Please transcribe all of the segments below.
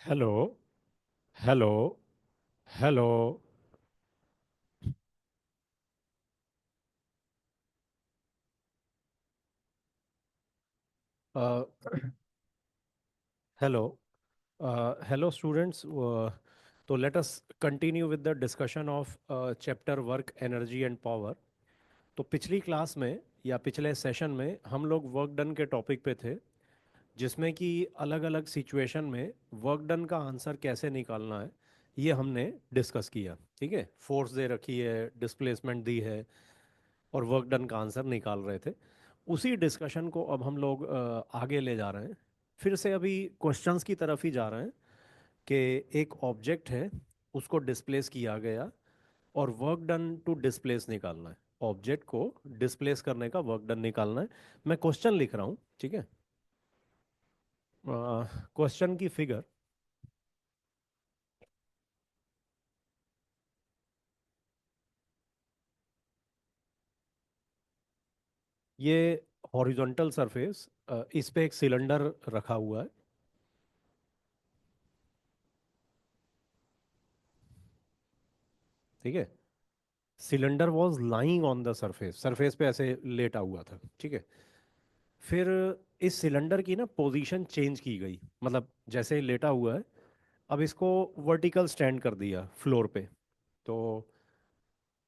Hello. Hello. Hello. Hello. Hello students. तो let us continue with the discussion of chapter work energy and power. तो पिछली class में या पिछले session में हम लोग वर्क डन के टॉपिक पे थे, जिसमें कि अलग अलग सिचुएशन में वर्क डन का आंसर कैसे निकालना है ये हमने डिस्कस किया। ठीक है, फोर्स दे रखी है, डिस्प्लेसमेंट दी है और वर्क डन का आंसर निकाल रहे थे। उसी डिस्कशन को अब हम लोग आगे ले जा रहे हैं। फिर से अभी क्वेश्चंस की तरफ ही जा रहे हैं कि एक ऑब्जेक्ट है, उसको डिस्प्लेस किया गया और वर्क डन टू डिस्प्लेस निकालना है। ऑब्जेक्ट को डिस्प्लेस करने का वर्क डन निकालना है। मैं क्वेश्चन लिख रहा हूँ, ठीक है। क्वेश्चन की फिगर ये हॉरिजॉन्टल सरफेस, इस पे एक सिलेंडर रखा हुआ है। ठीक है, cylinder was lying on the surface, surface पे ऐसे लेटा हुआ था। ठीक है, फिर इस सिलेंडर की ना पोजीशन चेंज की गई, मतलब जैसे लेटा हुआ है, अब इसको वर्टिकल स्टैंड कर दिया फ्लोर पे। तो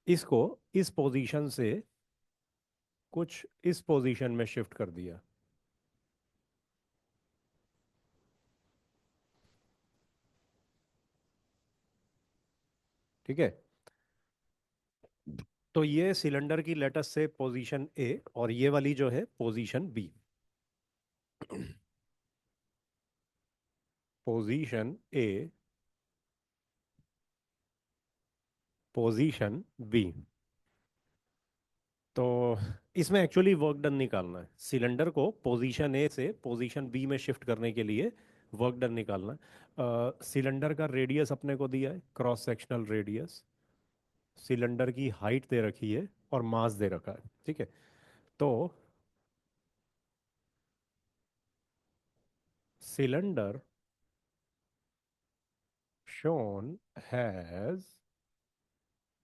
इसको इस पोजीशन से कुछ इस पोजीशन में शिफ्ट कर दिया। ठीक है, तो ये सिलेंडर की लेटस से पोजीशन ए और ये वाली जो है position B. Position A, position B. तो इसमें एक्चुअली वर्क डन निकालना है। सिलेंडर को पोजीशन ए से पोजीशन बी में शिफ्ट करने के लिए वर्क डन निकालना है। सिलेंडर का रेडियस अपने को दिया है, क्रॉस सेक्शनल रेडियस। सिलेंडर की हाइट दे रखी है और मास दे रखा है। ठीक है, तो cylinder shown has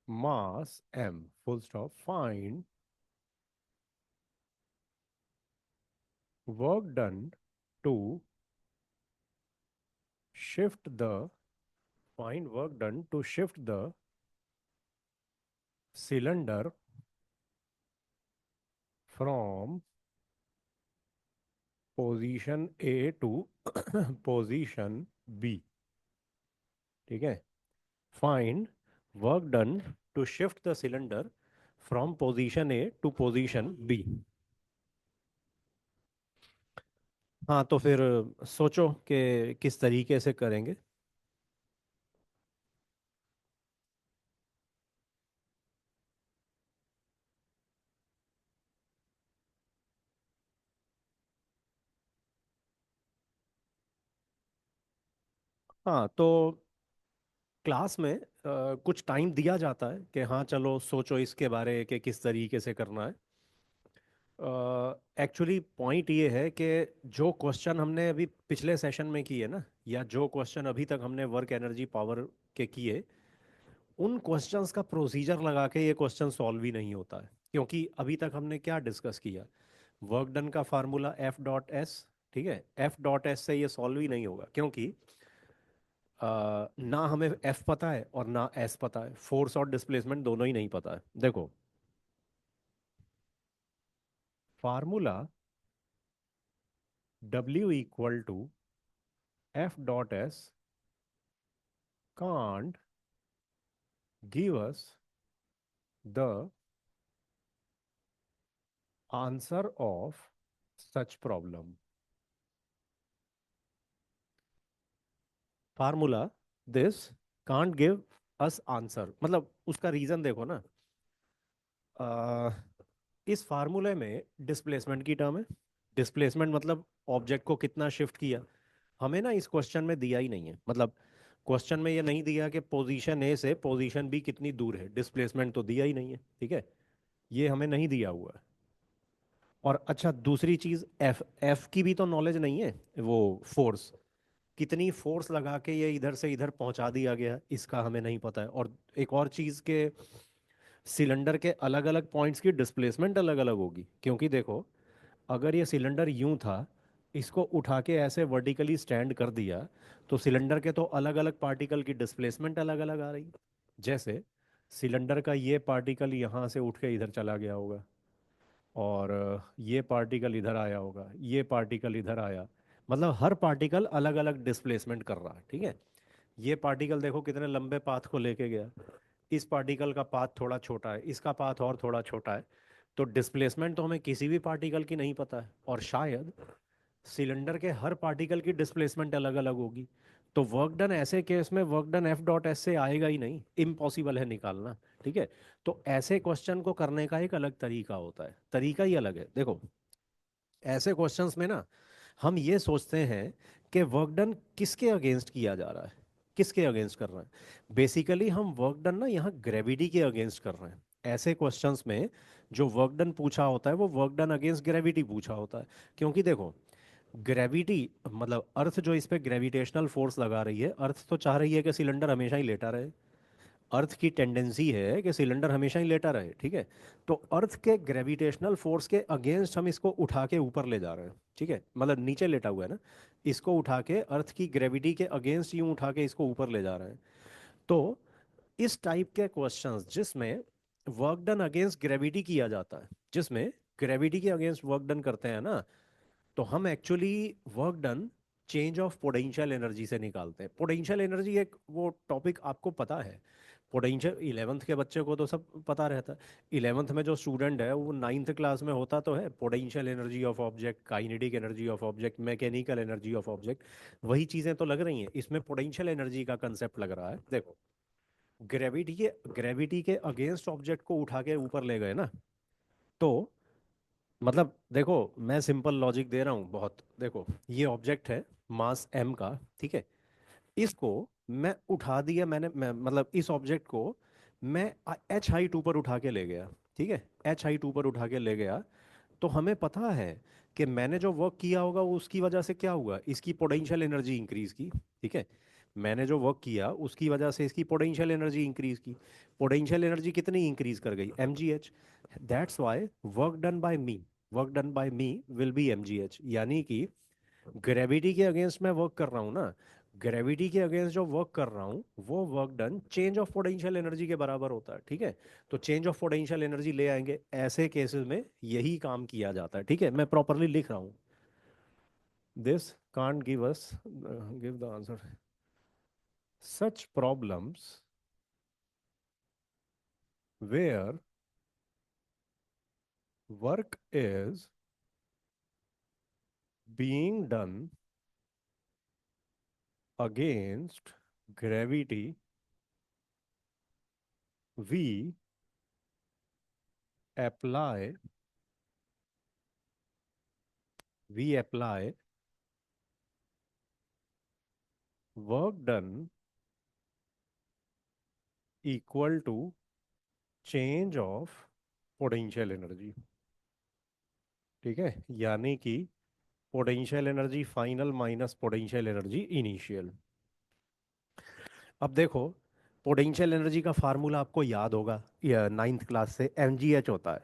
mass m, full stop, find work done to shift the find work done to shift the cylinder from position A to position B। ठीक है, find work done to shift the cylinder from position A to position B। हाँ, तो फिर सोचो कि किस तरीके से करेंगे। हाँ, तो क्लास में कुछ टाइम दिया जाता है कि हाँ चलो सोचो इसके बारे के किस तरीके से करना है। एक्चुअली पॉइंट ये है कि जो क्वेश्चन हमने अभी पिछले सेशन में किए ना, या जो क्वेश्चन अभी तक हमने वर्क एनर्जी पावर के किए, उन क्वेश्चंस का प्रोसीजर लगा के ये क्वेश्चन सॉल्व ही नहीं होता है। क्योंकि अभी तक हमने क्या डिस्कस किया, वर्क डन का फार्मूला एफ डॉट एस। ठीक है, एफ डॉट एस से ये सॉल्व ही नहीं होगा, क्योंकि ना हमें एफ पता है और ना एस पता है, फोर्स और डिस्प्लेसमेंट दोनों ही नहीं पता है। देखो, formula W equal to F dot S can't give us the answer of such problem. Formula this can't give us answer, मतलब उसका रीजन देखो ना। अ, इस फार्मूले में डिस्प्लेसमेंट की टर्म है। डिस्प्लेसमेंट मतलब ऑब्जेक्ट को कितना शिफ्ट किया, हमें ना इस क्वेश्चन में दिया ही नहीं है। मतलब क्वेश्चन में ये नहीं दिया कि पोजीशन ए से पोजीशन बी कितनी दूर है, डिस्प्लेसमेंट तो दिया ही नहीं है। ठीक है, ये हमें नहीं दिया हुआ है। और अच्छा, दूसरी चीज, एफ एफ की भी तो नॉलेज नहीं है, वो फोर्स। कितनी फोर्स लगा के ये इधर से इधर पहुंचा दिया गया इसका हमें नहीं पता है। और एक और चीज के सिलेंडर के अलग अलग पॉइंट्स की डिस्प्लेसमेंट अलग अलग होगी, क्योंकि देखो अगर ये सिलेंडर यूं था, इसको उठा के ऐसे वर्टिकली स्टैंड कर दिया, तो सिलेंडर के तो अलग अलग पार्टिकल की डिस्प्लेसमेंट अलग अलग आ रही। जैसे सिलेंडर का ये पार्टिकल यहाँ से उठ के इधर चला गया होगा, और ये पार्टिकल इधर आया होगा, ये पार्टिकल इधर आया, मतलब हर पार्टिकल अलग अलग डिस्प्लेसमेंट कर रहा है, ठीक है। ये पार्टिकल देखो कितने लंबे पाथ को लेके गया, इस पार्टिकल का पाथ थोड़ा छोटा है, इसका पाथ और थोड़ा छोटा है। तो डिस्प्लेसमेंट तो हमें किसी भी पार्टिकल की नहीं पता है, और शायद सिलेंडर के हर पार्टिकल की डिस्प्लेसमेंट अलग अलग होगी। तो वर्क डन ऐसे केस में work done F dot S से आएगा ही नहीं, इम्पॉसिबल है निकालना, ठीक है। तो ऐसे क्वेश्चन को करने का एक अलग तरीका होता है, तरीका ही अलग है। देखो ऐसे क्वेश्चंस में ना हम ये सोचते हैं कि वर्क डन किसके अगेंस्ट किया जा रहा है, किसके अगेंस्ट कर रहे हैं। बेसिकली हम वर्क डन ना यहाँ ग्रेविटी के अगेंस्ट कर रहे हैं। ऐसे क्वेश्चंस में जो वर्क डन पूछा होता है वो वर्क डन अगेंस्ट ग्रेविटी पूछा होता है। क्योंकि देखो ग्रेविटी मतलब अर्थ जो इस पे ग्रेविटेशनल फोर्स लगा रही है, अर्थ तो चाह रही है कि सिलेंडर हमेशा ही लेटा रहे। अर्थ की टेंडेंसी है कि सिलेंडर हमेशा ही लेटा रहे, ठीक है। तो अर्थ के ग्रेविटेशनल फोर्स के अगेंस्ट हम इसको उठा के ऊपर ले जा रहे हैं, ठीक है, मतलब नीचे लेटा हुआ है ना, इसको उठा के अर्थ की ग्रेविटी के अगेंस्ट यूं उठा के इसको ऊपर ले जा रहे हैं। तो इस टाइप के क्वेश्चंस जिसमें वर्क डन अगेंस्ट ग्रेविटी किया जाता है, जिसमें ग्रेविटी के अगेंस्ट वर्क डन करते हैं ना, तो हम actually work done change of potential energy से निकालते हैं। पोटेंशियल एनर्जी एक वो टॉपिक आपको पता है, पोटेंशियल इलेवेंथ के बच्चे को तो सब पता रहता है। इलेवेंथ में जो स्टूडेंट है वो नाइन्थ क्लास में होता तो है, potential energy of object, kinetic energy of object, mechanical energy of object, वही चीज़ें तो लग रही हैं। इसमें पोटेंशियल एनर्जी का कंसेप्ट लग रहा है। देखो ग्रेविटी के अगेंस्ट ऑब्जेक्ट को उठा के ऊपर ले गए ना, तो मतलब देखो मैं सिंपल लॉजिक दे रहा हूँ बहुत। देखो ये ऑब्जेक्ट है मास m का, ठीक है। इसको मैं उठा दिया, मतलब इस ऑब्जेक्ट को मैं h हाइट ऊपर उठा के ले गया, ठीक है, h हाइट ऊपर उठा के ले गया। तो हमें पता है कि मैंने जो वर्क किया होगा वो उसकी वजह से क्या हुआ, इसकी पोटेंशियल एनर्जी इंक्रीज की, ठीक है। मैंने जो वर्क किया उसकी वजह से इसकी पोटेंशियल एनर्जी इंक्रीज की। पोटेंशियल एनर्जी कितनी इंक्रीज कर गई, mgh। That's why work done by me, work done by me will be mgh। यानी कि ग्रेविटी के अगेंस्ट मैं वर्क कर रहा हूँ ना, ग्रेविटी के अगेंस्ट जो वर्क कर रहा हूँ वो work done change of potential energy के बराबर होता है, ठीक है। तो चेंज ऑफ पोटेंशियल एनर्जी ले आएंगे, ऐसे केसेस में यही काम किया जाता है, ठीक है। मैं प्रॉपरली लिख रहा हूँ, this can't give us give the answer, such problems where work is being done against gravity, we apply we apply work done equal to change of potential energy, ठीक है। यानी कि potential energy final minus potential energy initial. अब देखो potential energy का formula आपको याद होगा, या नाइन्थ क्लास से mgh होता है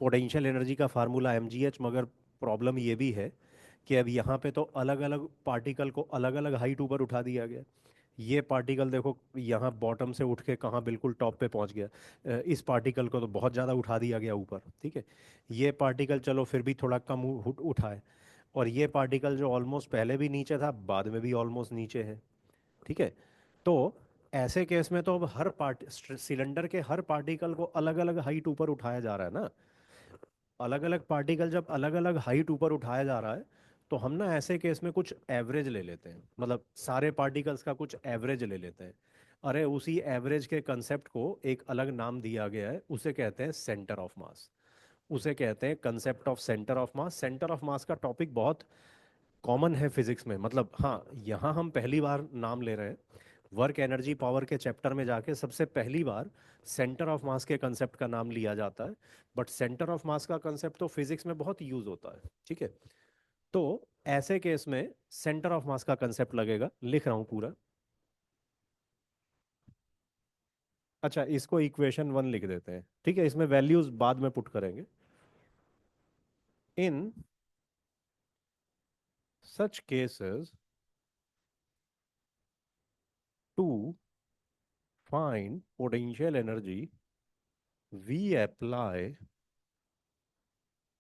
पोटेंशियल एनर्जी का फार्मूला mgh। मगर प्रॉब्लम ये भी है कि अब यहाँ पे तो अलग अलग पार्टिकल को अलग अलग हाइट ऊपर उठा दिया गया। ये पार्टिकल देखो यहाँ बॉटम से उठ के कहाँ बिल्कुल टॉप पे पहुँच गया, इस पार्टिकल को तो बहुत ज़्यादा उठा दिया गया ऊपर, ठीक है। ये पार्टिकल चलो फिर भी थोड़ा कम उठा है, और ये पार्टिकल जो ऑलमोस्ट पहले भी नीचे था बाद में भी ऑलमोस्ट नीचे है, ठीक है। तो ऐसे केस में तो अब हर पार्ट सिलेंडर के हर पार्टिकल को अलग अलग हाइट ऊपर उठाया जा रहा है ना। अलग अलग पार्टिकल जब अलग अलग हाइट ऊपर उठाया जा रहा है, तो हम ना ऐसे केस में कुछ एवरेज ले लेते हैं, मतलब सारे पार्टिकल्स का कुछ एवरेज ले लेते हैं। अरे उसी एवरेज के कंसेप्ट को एक अलग नाम दिया गया है, उसे कहते हैं सेंटर ऑफ मास। उसे कहते हैं concept of centre of mass. Centre of मास का टॉपिक बहुत कॉमन है फिजिक्स में, मतलब हाँ यहाँ हम पहली बार नाम ले रहे हैं। वर्क एनर्जी पावर के चैप्टर में जाके सबसे पहली बार सेंटर ऑफ मास के कंसेप्ट का नाम लिया जाता है। बट सेंटर ऑफ मास का कंसेप्ट तो फिजिक्स में बहुत यूज होता है, ठीक है। तो ऐसे केस में सेंटर ऑफ मास का कंसेप्ट लगेगा, लिख रहा हूं पूरा। अच्छा, इसको इक्वेशन 1 लिख देते हैं, ठीक है, इसमें वैल्यूज बाद में पुट करेंगे। In such cases, to find potential energy, we apply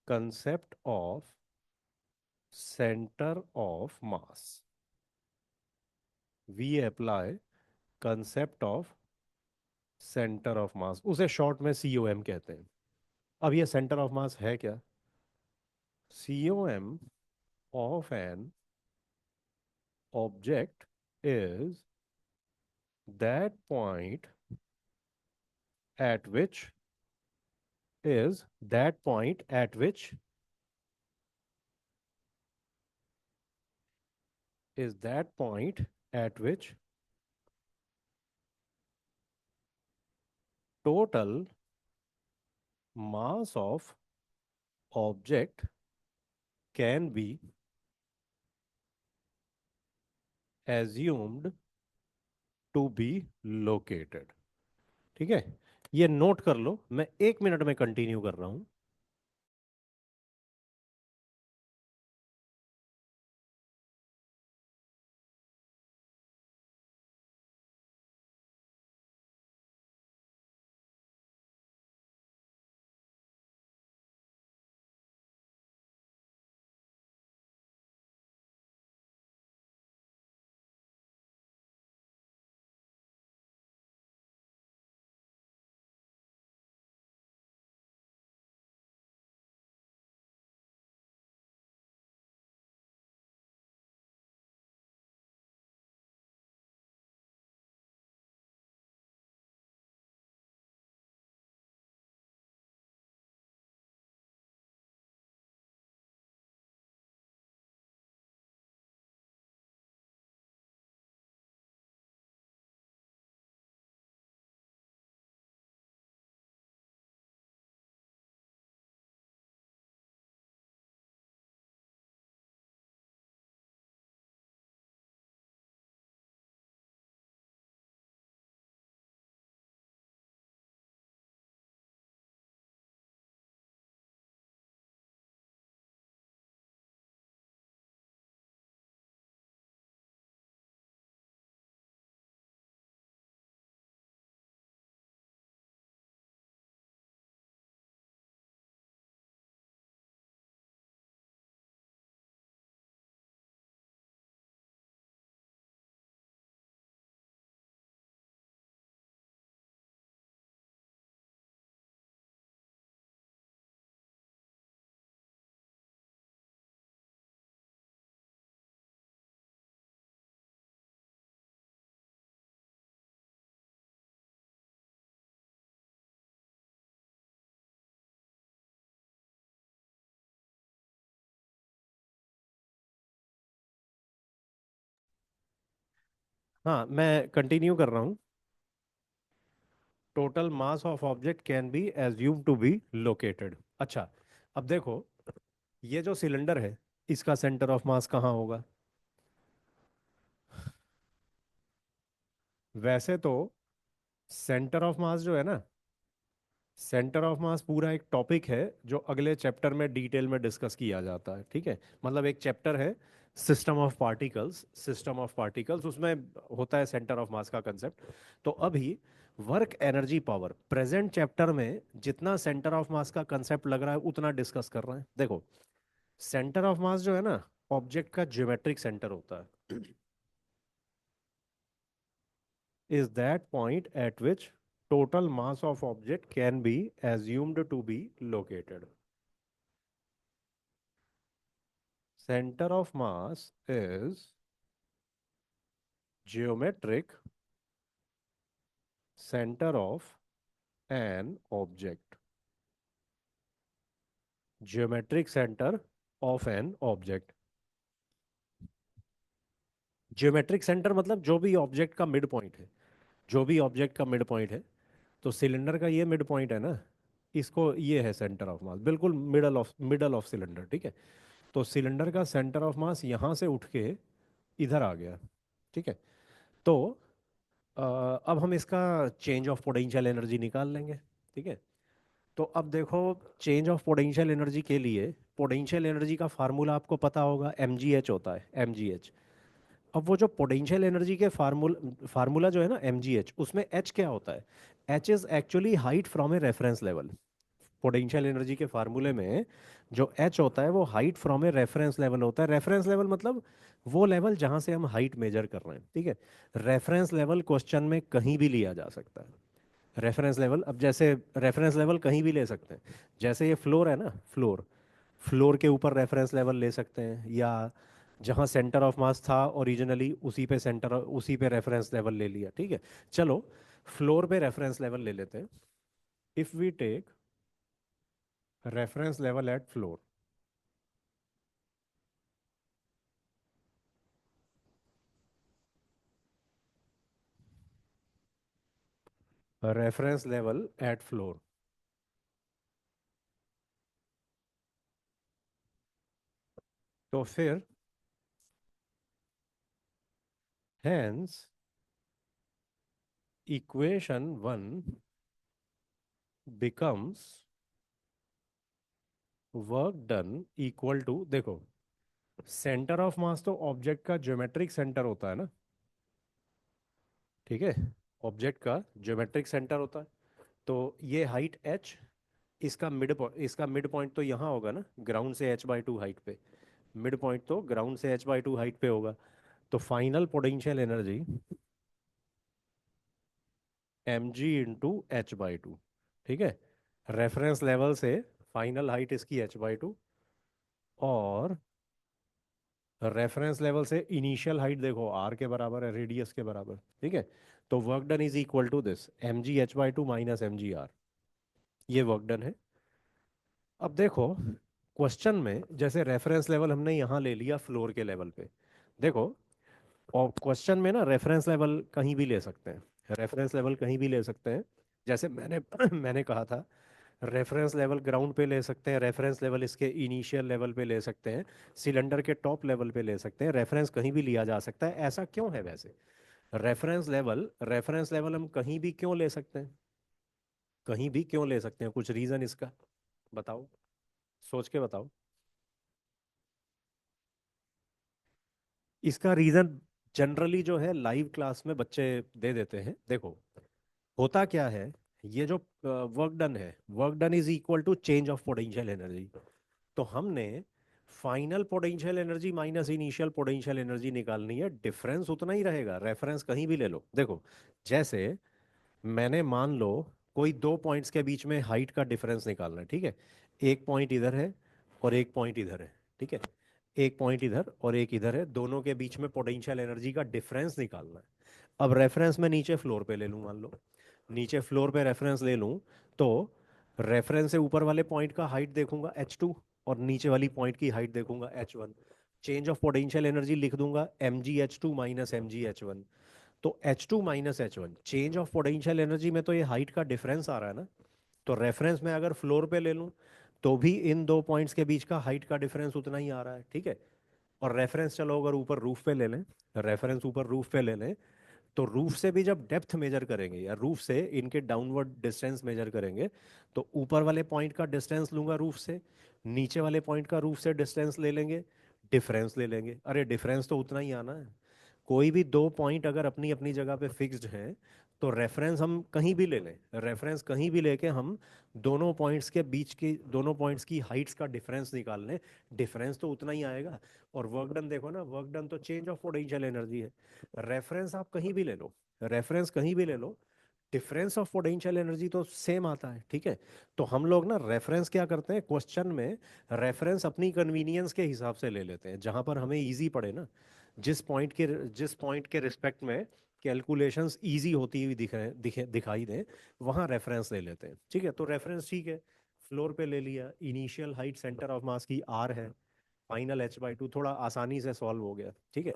concept of centre of mass. We apply concept of centre of mass, उसे शॉर्ट में सीओएम कहते हैं। अब ये सेंटर ऑफ मास है क्या? COM of an object is that point at which that point at which is that point at which total mass of object can be assumed to be located। ठीक है, ये note कर लो, मैं 1 minute में continue कर रहा हूं। हाँ, मैं कंटिन्यू कर रहा हूँ। Total mass of object can be assume to be located. अच्छा, अब देखो, ये जो सिलेंडर है, इसका सेंटर ऑफ मास कहाँ होगा? वैसे तो सेंटर ऑफ मास जो है ना, सेंटर ऑफ मास पूरा एक टॉपिक है जो अगले चैप्टर में डिटेल में डिस्कस किया जाता है, ठीक है। मतलब एक चैप्टर है सिस्टम ऑफ पार्टिकल्स, उसमें होता है सेंटर ऑफ मास का कंसेप्ट। तो अभी work energy power present chapter में जितना सेंटर ऑफ मास का कंसेप्ट लग रहा है उतना डिस्कस कर रहे हैं। देखो, सेंटर ऑफ मास जो है ना, ऑब्जेक्ट का ज्योमेट्रिक सेंटर होता है, is that point at which total mass of object can be assumed to be located. Center of mass is geometric center of an object. Geometric center of an object. Geometric centre मतलब जो भी object का mid point है, जो भी object का mid point है। तो सिलेंडर का ये मिड पॉइंट है ना, इसको ये है सेंटर ऑफ मास, बिल्कुल मिडल ऑफ सिलेंडर, ठीक है। तो सिलेंडर का सेंटर ऑफ मास यहाँ से उठ के इधर आ गया। ठीक है। तो अ, अब हम इसका चेंज ऑफ पोटेंशियल एनर्जी निकाल लेंगे। ठीक है। तो अब देखो, चेंज ऑफ पोटेंशियल एनर्जी के लिए पोटेंशियल एनर्जी का फार्मूला आपको पता होगा, mgh होता है, mgh। अब वो जो पोटेंशियल एनर्जी के फार्मूला जो है ना mgh, उसमें h क्या होता है? h is actually height from a reference level. Potential energy के फार्मूले में जो h होता है वो height from a reference level होता है। रेफरेंस लेवल मतलब वो लेवल जहां से हम हाइट मेजर कर रहे हैं। ठीक है। रेफरेंस लेवल क्वेश्चन में कहीं भी लिया जा सकता है। रेफरेंस लेवल, अब जैसे रेफरेंस लेवल कहीं भी ले सकते हैं। जैसे ये फ्लोर है ना, फ्लोर, फ्लोर के ऊपर रेफरेंस लेवल ले सकते हैं, या जहाँ सेंटर ऑफ मास था ओरिजिनली उसी पे उसी पे रेफरेंस लेवल ले लिया। ठीक है। चलो, फ्लोर पे रेफरेंस लेवल ले लेते हैं। If we take reference level at floor, reference level at floor, तो फिर hence equation one becomes work done equal to, देखो, सेंटर ऑफ मास तो ऑब्जेक्ट का ज्योमेट्रिक सेंटर होता है ना। ठीक है। ऑब्जेक्ट का ज्योमेट्रिक सेंटर होता है। तो ये हाइट h, इसका मिड पॉइंट तो यहाँ होगा ना, ग्राउंड से h/2 हाइट पे। मिड पॉइंट तो ग्राउंड से h/2 हाइट पे होगा। तो final potential energy mg × h/2। ठीक है। रेफरेंस लेवल से फाइनल हाइट इसकी h/2, और रेफरेंस लेवल से इनिशियल हाइट देखो r के बराबर है, रेडियस के बराबर। ठीक है। तो work done is equal to this, mg/2 minus mgr। ये वर्क डन है। अब देखो, क्वेश्चन में जैसे रेफरेंस लेवल हमने यहाँ ले लिया फ्लोर के लेवल पे। देखो, और क्वेश्चन में ना रेफरेंस लेवल कहीं भी ले सकते हैं, रेफरेंस लेवल कहीं भी ले सकते हैं। जैसे मैंने मैंने कहा था, रेफरेंस लेवल ग्राउंड पे ले सकते हैं, रेफरेंस लेवल इसके इनिशियल लेवल पे ले सकते हैं, सिलेंडर के टॉप लेवल पे ले सकते हैं। रेफरेंस कहीं भी लिया जा सकता है। ऐसा क्यों है वैसे? रेफरेंस लेवल हम कहीं भी क्यों ले सकते हैं? कहीं भी क्यों ले सकते हैं? कुछ रीजन इसका बताओ, सोच के बताओ। इसका रीजन जनरली जो है लाइव क्लास में बच्चे दे देते हैं। देखो, होता क्या है, ये जो वर्क डन है, work done is equal to change of potential energy. तो हमने final potential energy minus initial potential energy निकालनी है। डिफरेंस उतना ही रहेगा, रेफरेंस कहीं भी ले लो। देखो, जैसे मैंने मान लो कोई दो पॉइंट्स के बीच में हाइट का डिफरेंस निकालना है। ठीक है। एक पॉइंट इधर है और एक पॉइंट इधर है। ठीक है। एक पॉइंट इधर और एक इधर है, दोनों के बीच में पोटेंशियल एनर्जी का डिफरेंस निकालना है। अब रेफरेंस में नीचे फ्लोर पे ले लूँ, मान लो नीचे फ्लोर पे रेफरेंस ले लूँ, तो रेफरेंस से ऊपर वाले पॉइंट का हाइट देखूंगा h2, और नीचे वाली पॉइंट की हाइट देखूंगा h1। Change of potential energy लिख दूंगा mgh2 माइनस mgh1। तो H2 minus H1, change of potential energy में तो ये हाइट का डिफरेंस आ रहा है ना। तो रेफरेंस में अगर फ्लोर पे ले लूं, तो भी इन दो पॉइंट्स के बीच का हाइट का डिफरेंस उतना ही आ रहा है। ठीक है। और रेफरेंस चलो अगर ऊपर रूफ पे ले लें, रेफरेंस ऊपर रूफ पे ले लें, तो रूफ से भी जब डेप्थ मेजर करेंगे या रूफ से इनके डाउनवर्ड डिस्टेंस मेजर करेंगे, तो ऊपर वाले पॉइंट का डिस्टेंस लूंगा रूफ से, नीचे वाले पॉइंट का रूफ से डिस्टेंस ले लेंगे, डिफरेंस ले लेंगे। अरे डिफरेंस तो उतना ही आना है। कोई भी दो पॉइंट अगर अपनी अपनी जगह पे फिक्स्ड हैं, तो रेफरेंस हम कहीं भी ले लें, रेफरेंस कहीं भी लेके हम दोनों पॉइंट्स के बीच की, दोनों पॉइंट्स की हाइट्स का डिफरेंस निकाल लें, डिफरेंस तो उतना ही आएगा। और वर्क डन देखो ना, वर्क डन तो चेंज ऑफ पोटेंशियल एनर्जी है। रेफरेंस आप कहीं भी ले लो, रेफरेंस कहीं भी ले लो, डिफरेंस ऑफ पोटेंशियल एनर्जी तो सेम आता है। ठीक है। तो हम लोग ना रेफरेंस क्या करते हैं क्वेश्चन में, रेफरेंस अपनी कन्वीनियंस के हिसाब से ले लेते हैं, जहां पर हमें इजी पड़े ना, जिस पॉइंट के रिस्पेक्ट में कैलकुलेशंस इजी होती हुई दिखाई दें, वहां रेफरेंस ले लेते हैं। ठीक है। तो रेफरेंस ठीक है, फ्लोर पे ले लिया, इनिशियल हाइट सेंटर ऑफ मास की r है, फाइनल h/2, थोड़ा आसानी से सॉल्व हो गया। ठीक है।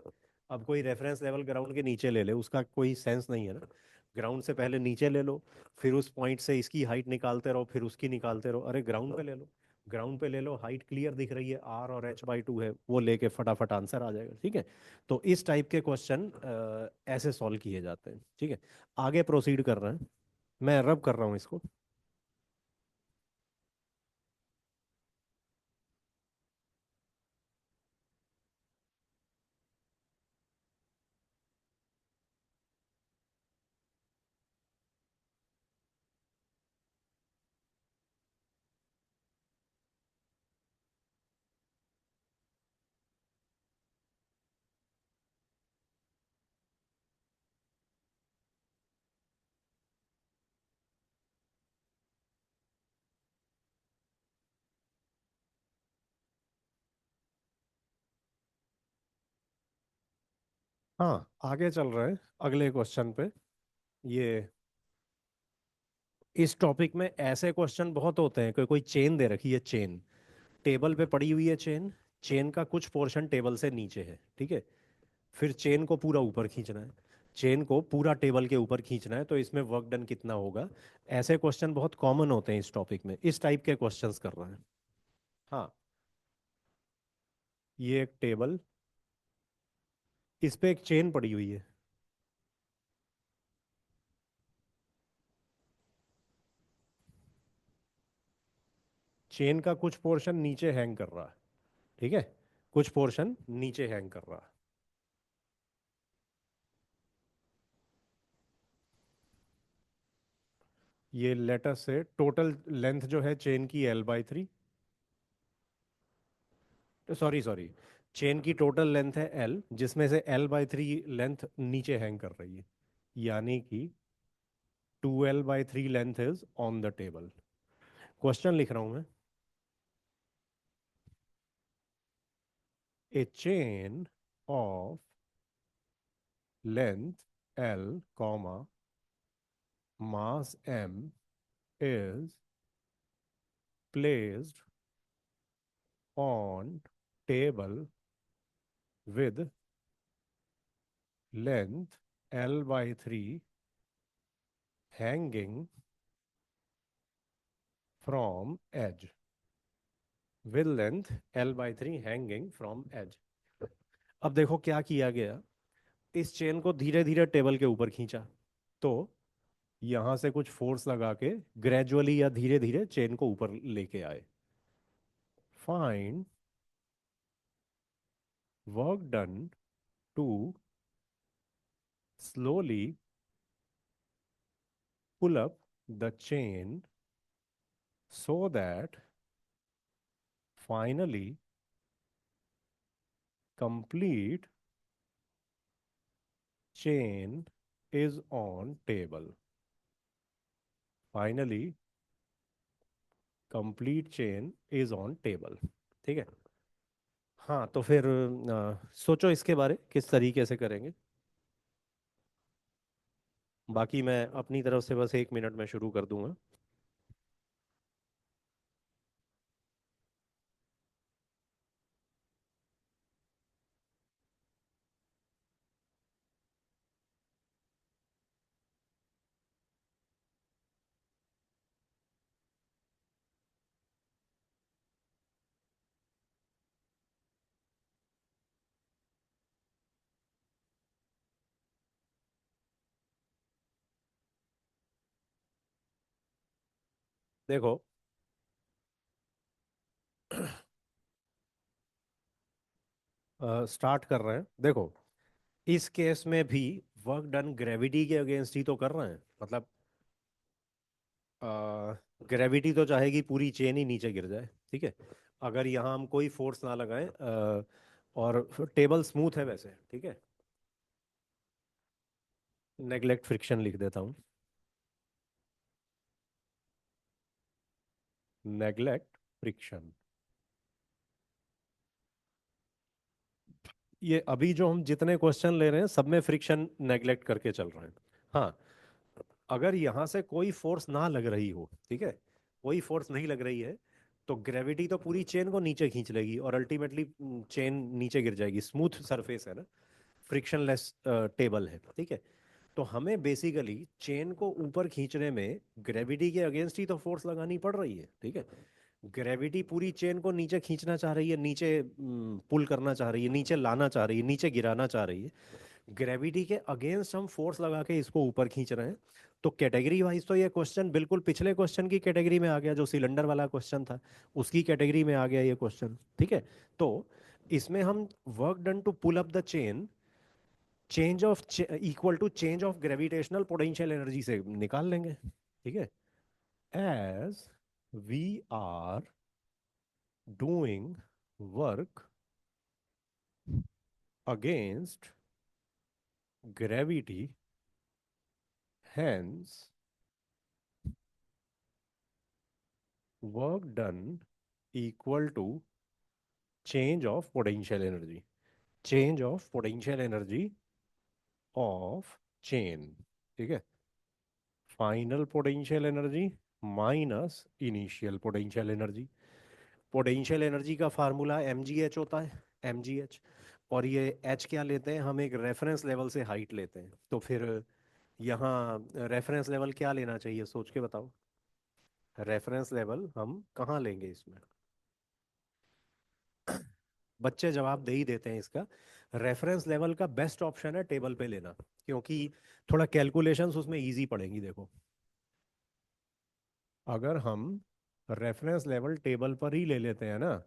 अब कोई रेफरेंस लेवल ग्राउंड के नीचे ले ले, उसका कोई सेंस नहीं है ना। ग्राउंड से पहले नीचे ले लो, फिर उस पॉइंट से इसकी हाइट निकालते रहो, फिर उसकी निकालते रहो। अरे ग्राउंड पे ले लो, ग्राउंड पे ले लो, हाइट क्लियर दिख रही है, R और H/2 है, वो लेके फटाफट आंसर आ जाएगा। ठीक है, तो इस टाइप के क्वेश्चन ऐसे सॉल्व किए जाते हैं। ठीक है, आगे प्रोसीड कर रहे हैं। मैं रब कर रहा हूँ इसको। हाँ, आगे चल रहे हैं अगले क्वेश्चन पे। ये इस टॉपिक में ऐसे क्वेश्चन बहुत होते हैं कि कोई चेन दे रखी है, चेन टेबल पे पड़ी हुई है, चेन चेन का कुछ पोर्शन टेबल से नीचे है। ठीक है, फिर चेन को पूरा ऊपर खींचना है, चेन को पूरा टेबल के ऊपर खींचना है, तो इसमें वर्क डन कितना होगा। ऐसे क्वेश्चन बहुत कॉमन होते हैं इस टॉपिक में, इस टाइप के क्वेश्चंस कर रहे हैं। हाँ, ये एक टेबल, इस पे एक चेन पड़ी हुई है, चेन का कुछ पोर्शन नीचे हैंग कर रहा है। ठीक है, कुछ पोर्शन नीचे हैंग कर रहा है। ये लेटर से टोटल लेंथ जो है चेन की L/3, सॉरी सॉरी, चेन की टोटल लेंथ है L, जिसमें से L/3 लेंथ नीचे हैंग कर रही है, यानी कि 2L/3 length is on the table. Question लिख रहा हूं मैं। A chain of length L, comma, mass M is placed on table with length L/3 hanging from edge, with length L/3 hanging from edge। अब देखो क्या किया गया, इस चेन को धीरे धीरे टेबल के ऊपर खींचा, तो यहां से कुछ फोर्स लगा के ग्रेजुअली या धीरे धीरे चेन को ऊपर लेके आए। Find work done to slowly pull up the chain so that finally complete chain is on table। Finally complete chain is on table। ठीक है, हाँ तो फिर सोचो इसके बारे किस तरीके से करेंगे। बाकी मैं अपनी तरफ से बस 1 मिनट में शुरू कर दूंगा। देखो, स्टार्ट कर रहे हैं। देखो, इस केस में भी वर्क डन ग्रेविटी के अगेंस्ट ही तो कर रहे हैं, मतलब ग्रेविटी तो चाहेगी पूरी चेन ही नीचे गिर जाए। ठीक है, अगर यहाँ हम कोई फोर्स ना लगाएं, और टेबल स्मूथ है वैसे। ठीक है, नेगलेक्ट फ्रिक्शन लिख देता हूँ, नेगलेक्ट फ्रिक्शन। ये अभी जो हम जितने क्वेश्चन ले रहे हैं सब में फ्रिक्शन नेगलेक्ट करके चल रहे हैं। हाँ, अगर यहाँ से कोई फोर्स ना लग रही हो, ठीक है, कोई फोर्स नहीं लग रही है, तो ग्रेविटी तो पूरी चेन को नीचे खींच लेगी और अल्टीमेटली चेन नीचे गिर जाएगी। स्मूथ सरफेस है ना, फ्रिक्शनलेस टेबल है। ठीक है, तो हमें बेसिकली चेन को ऊपर खींचने में ग्रेविटी के अगेंस्ट ही तो फोर्स लगानी पड़ रही है। ठीक है, ग्रेविटी पूरी चेन को नीचे खींचना चाह रही है, नीचे पुल करना चाह रही है, नीचे लाना चाह रही है, नीचे गिराना चाह रही है। ग्रेविटी के अगेंस्ट हम फोर्स लगा के इसको ऊपर खींच रहे हैं। तो कैटेगरी वाइज तो ये क्वेश्चन बिल्कुल पिछले क्वेश्चन की कैटेगरी में आ गया, जो सिलेंडर वाला क्वेश्चन था उसकी कैटेगरी में आ गया ये क्वेश्चन, ठीक है। तो इसमें हम work done to pull up the chain change of equal to change of gravitational potential energy से निकाल लेंगे, ठीक है। As we are doing work against gravity, hence work done equal to change of potential energy, change of potential energy of chain, ठीक है। Final potential energy minus initial potential energy. Potential energy का formula M G H होता है, M G H. और ये H क्या लेते हैं, हम एक रेफरेंस लेवल से हाइट लेते हैं। तो फिर यहाँ रेफरेंस लेवल क्या लेना चाहिए, सोच के बताओ। रेफरेंस लेवल हम कहाँ लेंगे इसमें। बच्चे जवाब दे ही देते हैं इसका। रेफरेंस लेवल का बेस्ट ऑप्शन है टेबल पे लेना, क्योंकि थोड़ा कैलकुलेशंस उसमें इजी पड़ेंगी। देखो, अगर हम रेफरेंस लेवल टेबल पर ही ले लेते हैं ना,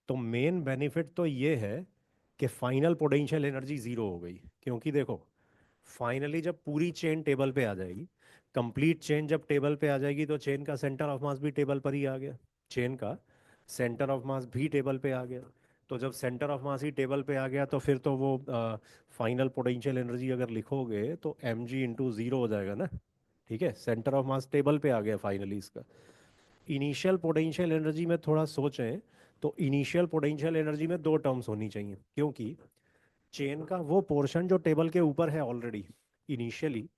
तो मेन बेनिफिट तो ये है कि फाइनल पोटेंशियल एनर्जी जीरो हो गई। क्योंकि देखो, फाइनली जब पूरी चेन टेबल पे आ जाएगी, कंप्लीट चेन जब टेबल पे आ जाएगी, तो चेन का सेंटर ऑफ मास भी टेबल पर ही आ गया। चेन का सेंटर ऑफ मास भी टेबल पे आ गया। तो जब centre of mass he table पे आ गया, तो फिर तो वो फाइनल पोटेंशियल एनर्जी अगर लिखोगे तो एम जी इंटू ज़ीरो हो जाएगा ना, ठीक है। सेंटर ऑफ मास टेबल पे आ गया फाइनली इसका। इनिशियल पोटेंशियल एनर्जी में थोड़ा सोचें, तो इनिशियल पोटेंशियल एनर्जी में दो टर्म्स होनी चाहिए, क्योंकि चेन का वो पोर्शन जो टेबल के ऊपर है ऑलरेडी, इनिशियली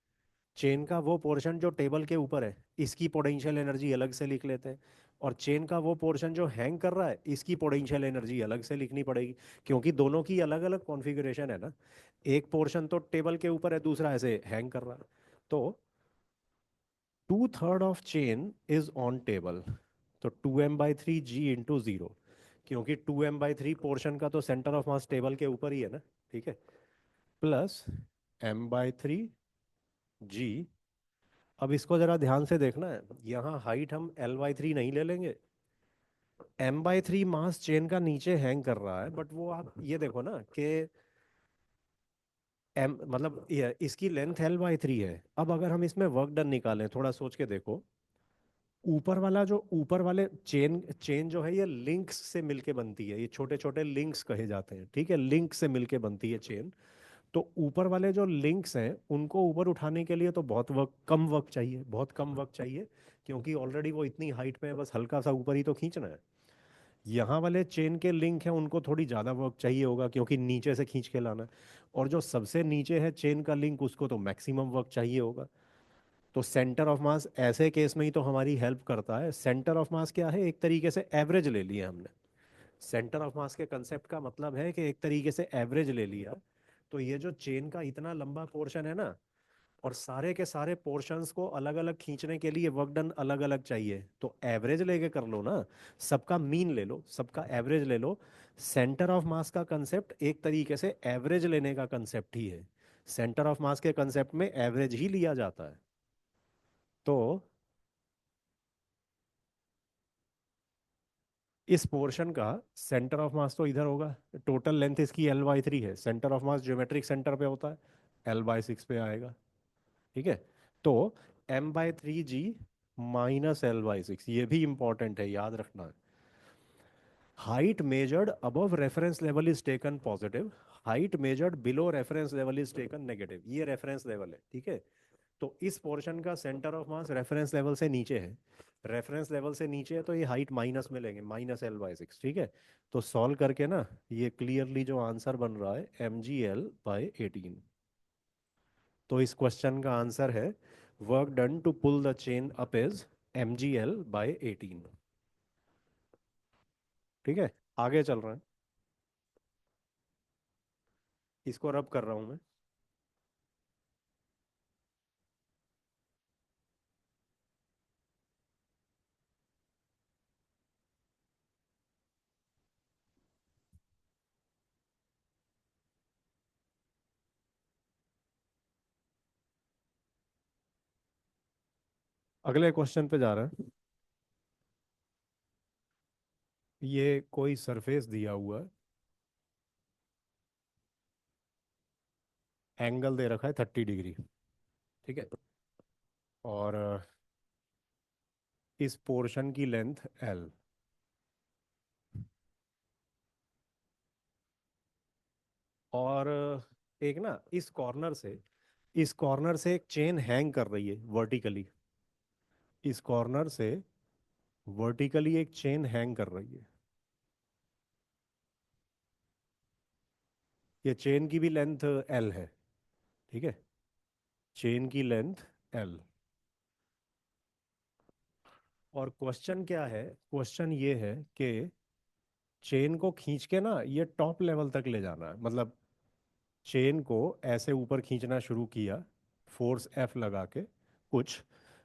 चेन का वो पोर्शन जो टेबल के ऊपर है, इसकी पोटेंशियल एनर्जी अलग से लिख लेते हैं। और चेन का वो पोर्शन जो हैंग कर रहा है, इसकी पोटेंशियल एनर्जी अलग से लिखनी पड़ेगी, क्योंकि दोनों की अलग अलग कॉन्फ़िगरेशन है ना। एक पोर्शन तो टेबल के ऊपर है, दूसरा ऐसे हैंग कर रहा है। तो 2/3 of chain is on table, तो 2m/3 g इंटू ज़ीरो। क्योंकि 2m/3 पोर्शन का तो सेंटर ऑफ मास टेबल के ऊपर ही है ना, ठीक है। Plus m/3 g। अब इसको जरा ध्यान से देखना है, यहाँ हाइट हम l/3 नहीं ले लेंगे। m/3 मास चेन का नीचे हैंग कर रहा है, बट वो आप ये देखो ना कि m मतलब ये इसकी लेंथ l/3 है। अब अगर हम इसमें वर्क डन निकालें, थोड़ा सोच के देखो, ऊपर वाला जो ऊपर वाले चेन चेन जो है, ये लिंक्स से मिलके बनती है, ये छोटे छोटे लिंक्स कहे जाते हैं, ठीक है। लिंक से मिलके बनती है चेन। तो ऊपर वाले जो लिंक्स हैं, उनको ऊपर उठाने के लिए तो बहुत वर्क कम वर्क चाहिए, बहुत कम वर्क चाहिए, क्योंकि ऑलरेडी वो इतनी हाइट पे है, बस हल्का सा ऊपर ही तो खींचना है। यहाँ वाले चेन के लिंक हैं, उनको थोड़ी ज़्यादा वर्क चाहिए होगा, क्योंकि नीचे से खींच के लाना है। और जो सबसे नीचे है चेन का लिंक, उसको तो मैक्सिमम वर्क चाहिए होगा। तो सेंटर ऑफ मास ऐसे केस में ही तो हमारी हेल्प करता है। सेंटर ऑफ मास क्या है, एक तरीके से एवरेज ले लिया हमने। सेंटर ऑफ मास के कंसेप्ट का मतलब है कि एक तरीके से एवरेज ले लिया। तो ये जो चेन का इतना लंबा पोर्शन है ना, और सारे के सारे पोर्शंस को अलग अलग खींचने के लिए वर्क डन अलग अलग चाहिए, तो एवरेज लेके कर लो ना। सबका मीन ले लो, सबका एवरेज ले लो। सेंटर ऑफ मास का कंसेप्ट एक तरीके से एवरेज लेने का कंसेप्ट ही है। सेंटर ऑफ मास के कंसेप्ट में एवरेज ही लिया जाता है। तो इस पोर्शन का सेंटर ऑफ मास तो इधर होगा। टोटल लेंथ इसकी l/3 है, centre of mass geometric centre पे होता है, l/6 पे आएगा, ठीक है। तो m/3 g माइनस l/6, ये भी इंपॉर्टेंट है, याद रखना। Height measured above reference level is taken positive, height measured below reference level is taken negative. ये रेफरेंस लेवल है, ठीक है। तो इस पोर्शन का centre of mass reference level से नीचे है, रेफरेंस लेवल से नीचे है, तो ये हाइट माइनस में लेंगे, -l/6, ठीक है। तो सॉल्व करके ना, ये क्लियरली जो आंसर बन रहा है mgl/18। तो इस क्वेश्चन का आंसर है work done to pull the chain up is mgl/18, ठीक है। आगे चल रहे हैं, इसको रब कर रहा हूं मैं। अगले क्वेश्चन पे जा रहे हैं। ये कोई सरफेस दिया हुआ है, एंगल दे रखा है 30 डिग्री। ठीक है। और इस पोर्शन की लेंथ एल। और एक ना इस कॉर्नर से एक चेन हैंग कर रही है वर्टिकली। इस कॉर्नर से वर्टिकली एक चेन हैंग कर रही है। ये चेन की भी लेंथ एल है। ठीक है। चेन की लेंथ एल। और क्वेश्चन क्या है? क्वेश्चन ये है कि चेन को खींच के ना ये टॉप लेवल तक ले जाना है। मतलब चेन को ऐसे ऊपर खींचना शुरू किया, फोर्स एफ लगा के, कुछ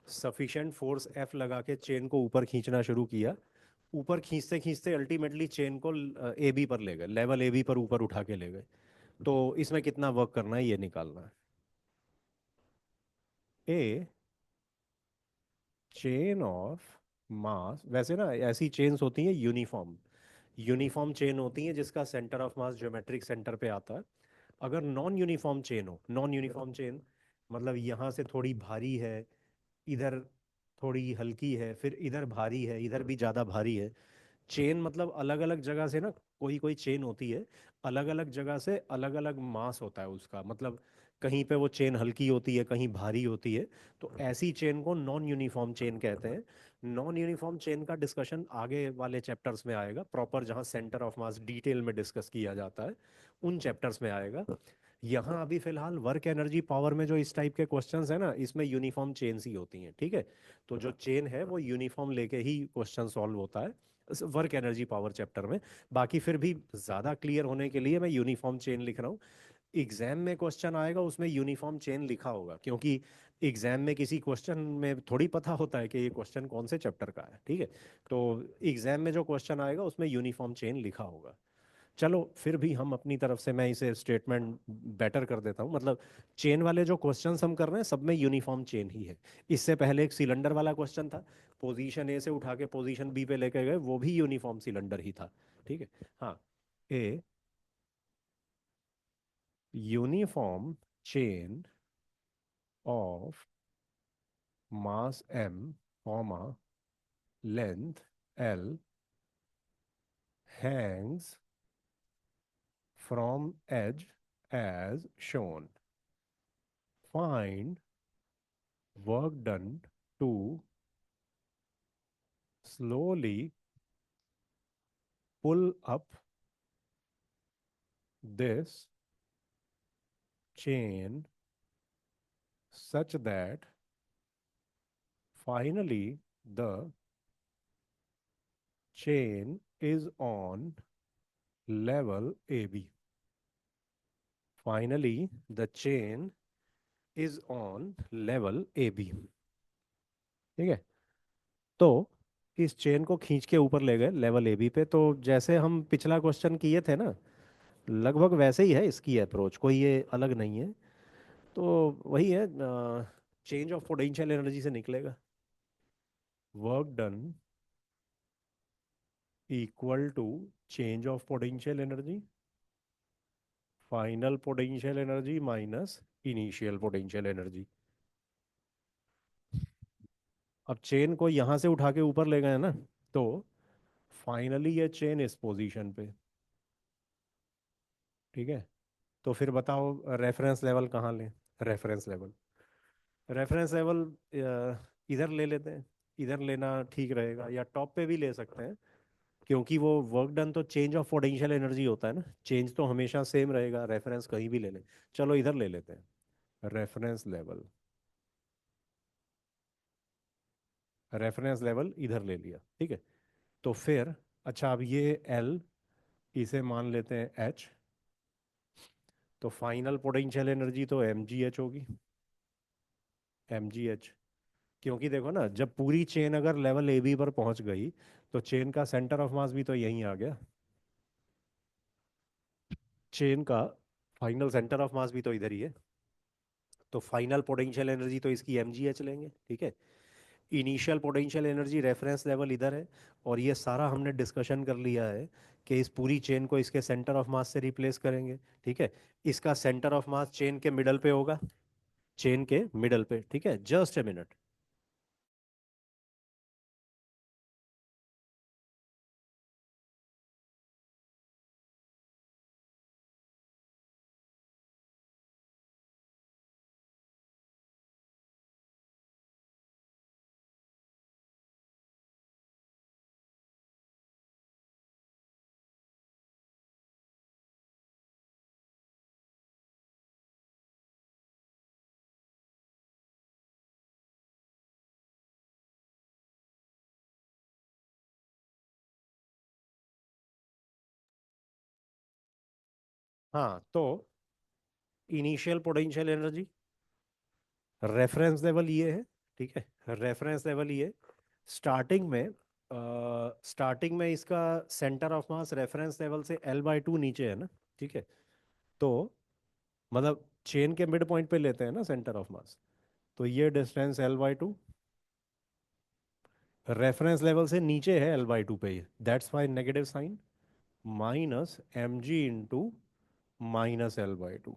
सफिशिएंट फोर्स एफ लगा के चेन को ऊपर खींचना शुरू किया। ऊपर खींचते खींचते अल्टीमेटली चेन को ए बी पर ले गए, लेवल ए बी पर ऊपर उठा के ले गए। तो इसमें कितना वर्क करना है ये निकालना है। ए चेन ऑफ मास, वैसे ना ऐसी चेन्स होती हैं यूनिफॉर्म। यूनिफॉर्म चेन होती है जिसका centre of mass geometric centre पे आता है। अगर नॉन यूनिफॉर्म चेन हो, नॉन यूनिफॉर्म चेन मतलब यहाँ से थोड़ी भारी है, इधर थोड़ी हल्की है, फिर इधर भारी है, इधर भी ज़्यादा भारी है। चेन मतलब अलग अलग जगह से ना, कोई कोई चेन होती है अलग अलग जगह से अलग अलग मास होता है उसका। मतलब कहीं पे वो चेन हल्की होती है, कहीं भारी होती है। तो ऐसी चेन को नॉन यूनिफॉर्म चेन कहते हैं। नॉन यूनिफॉर्म चेन का डिस्कशन आगे वाले चैप्टर्स में आएगा, प्रॉपर जहाँ सेंटर ऑफ मास डिटेल में डिस्कस किया जाता है उन चैप्टर्स में आएगा। यहाँ अभी फिलहाल वर्क एनर्जी पावर में जो इस टाइप के क्वेश्चंस है ना, इसमें यूनिफॉर्म चेन्स ही होती हैं। ठीक है। तो जो चेन है वो यूनिफॉर्म लेके ही क्वेश्चन सॉल्व होता है वर्क एनर्जी पावर चैप्टर में। बाकी फिर भी ज़्यादा क्लियर होने के लिए मैं यूनिफॉर्म चेन लिख रहा हूँ। एग्जाम में क्वेश्चन आएगा उसमें यूनिफॉर्म चेन लिखा होगा, क्योंकि एग्जाम में किसी क्वेश्चन में थोड़ी पता होता है कि ये क्वेश्चन कौन से चैप्टर का है। ठीक है। तो एग्जाम में जो क्वेश्चन आएगा उसमें यूनिफॉर्म चेन लिखा होगा। चलो फिर भी हम अपनी तरफ से, मैं इसे स्टेटमेंट बेटर कर देता हूँ। मतलब चेन वाले जो क्वेश्चंस हम कर रहे हैं सब में यूनिफॉर्म चेन ही है। इससे पहले एक सिलेंडर वाला क्वेश्चन था, पोजीशन ए से उठा के पोजीशन बी पे लेके गए, वो भी यूनिफॉर्म सिलेंडर ही था। ठीक है। हाँ। A uniform chain of mass m, comma length l hangs from edge as shown. Find work done to slowly pull up this chain such that finally the chain is on level AB. Finally, the chain is on level AB. ठीक है। तो इस chain को खींच के ऊपर ले गए लेवल AB पे। तो जैसे हम पिछला क्वेश्चन किए थे ना, लगभग वैसे ही है इसकी अप्रोच, कोई ये अलग नहीं है। तो वही है, चेंज ऑफ पोटेंशियल एनर्जी से निकलेगा work done equal to change of potential energy, final potential energy minus initial potential energy. अब चेन को यहाँ से उठा के ऊपर ले गए ना, तो फाइनली ये चेन इस पोजीशन पे। ठीक है। तो फिर बताओ रेफरेंस लेवल कहाँ लें? रेफरेंस लेवल, रेफरेंस लेवल इधर ले लेते हैं। इधर लेना ठीक रहेगा, या टॉप पे भी ले सकते हैं, क्योंकि वो वर्क डन तो चेंज ऑफ पोटेंशियल एनर्जी होता है ना, चेंज तो हमेशा सेम रहेगा, रेफरेंस कहीं भी ले लें। चलो इधर ले लेते हैं रेफरेंस लेवल। रेफरेंस लेवल इधर ले लिया। ठीक है। तो फिर अच्छा, अब ये L, इसे मान लेते हैं H। तो फाइनल पोटेंशियल एनर्जी तो mgh होगी, mgh। क्योंकि देखो ना, जब पूरी चेन अगर लेवल ए बी पर पहुंच गई तो चेन का सेंटर ऑफ मास भी तो यहीं आ गया। चेन का फाइनल सेंटर ऑफ मास भी तो इधर ही है। तो फाइनल पोटेंशियल एनर्जी तो इसकी mgh लेंगे। ठीक है। Initial potential energy reference level इधर है, और ये सारा हमने डिस्कशन कर लिया है कि इस पूरी चेन को इसके सेंटर ऑफ मास से रिप्लेस करेंगे। ठीक है, इसका सेंटर ऑफ मास चेन के मिडल पे होगा, चेन के मिडल पे। ठीक है, जस्ट ए मिनट। हाँ, तो initial potential energy reference level ये है। ठीक है, रेफरेंस लेवल ये स्टार्टिंग में, स्टार्टिंग में इसका centre of mass reference level से L/2 नीचे है ना। ठीक है, तो मतलब चेन के मिड पॉइंट पे लेते हैं ना सेंटर ऑफ मास, तो ये डिस्टेंस L/2 रेफरेंस लेवल से नीचे है L/2 पे, that's why negative sign, minus mg minus L/2।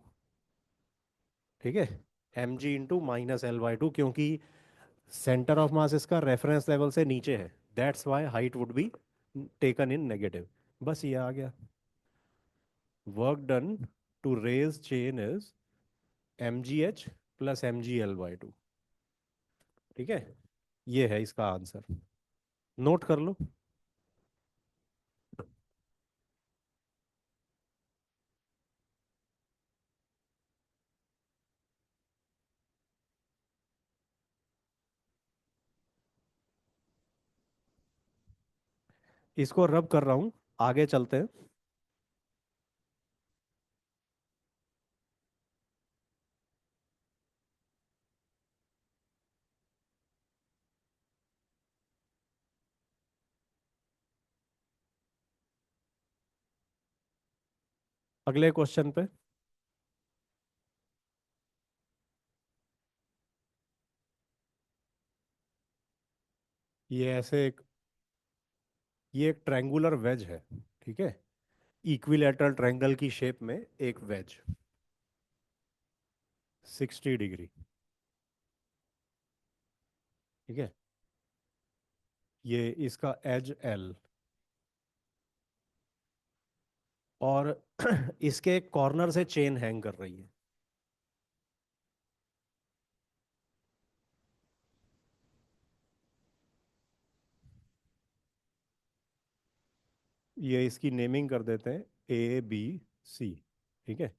ठीक है, mg/-L/2, क्योंकि सेंटर ऑफ मास इसका रेफरेंस लेवल से नीचे है, that's why height would be taken in negative. बस ये आ गया। Work done to raise chain is mgh plus mg/2। ठीक है, ये है इसका आंसर, नोट कर लो। इसको रब कर रहा हूँ, आगे चलते हैं। अगले क्वेश्चन पे। ये ऐसे एक, ये एक ट्रायंगुलर वेज है। ठीक है, इक्विलैटरल ट्रायंगल की शेप में एक वेज, 60 डिग्री। ठीक है, ये इसका एज L, और इसके कॉर्नर से चेन हैंग कर रही है। ये इसकी नेमिंग कर देते हैं ABC। ठीक है,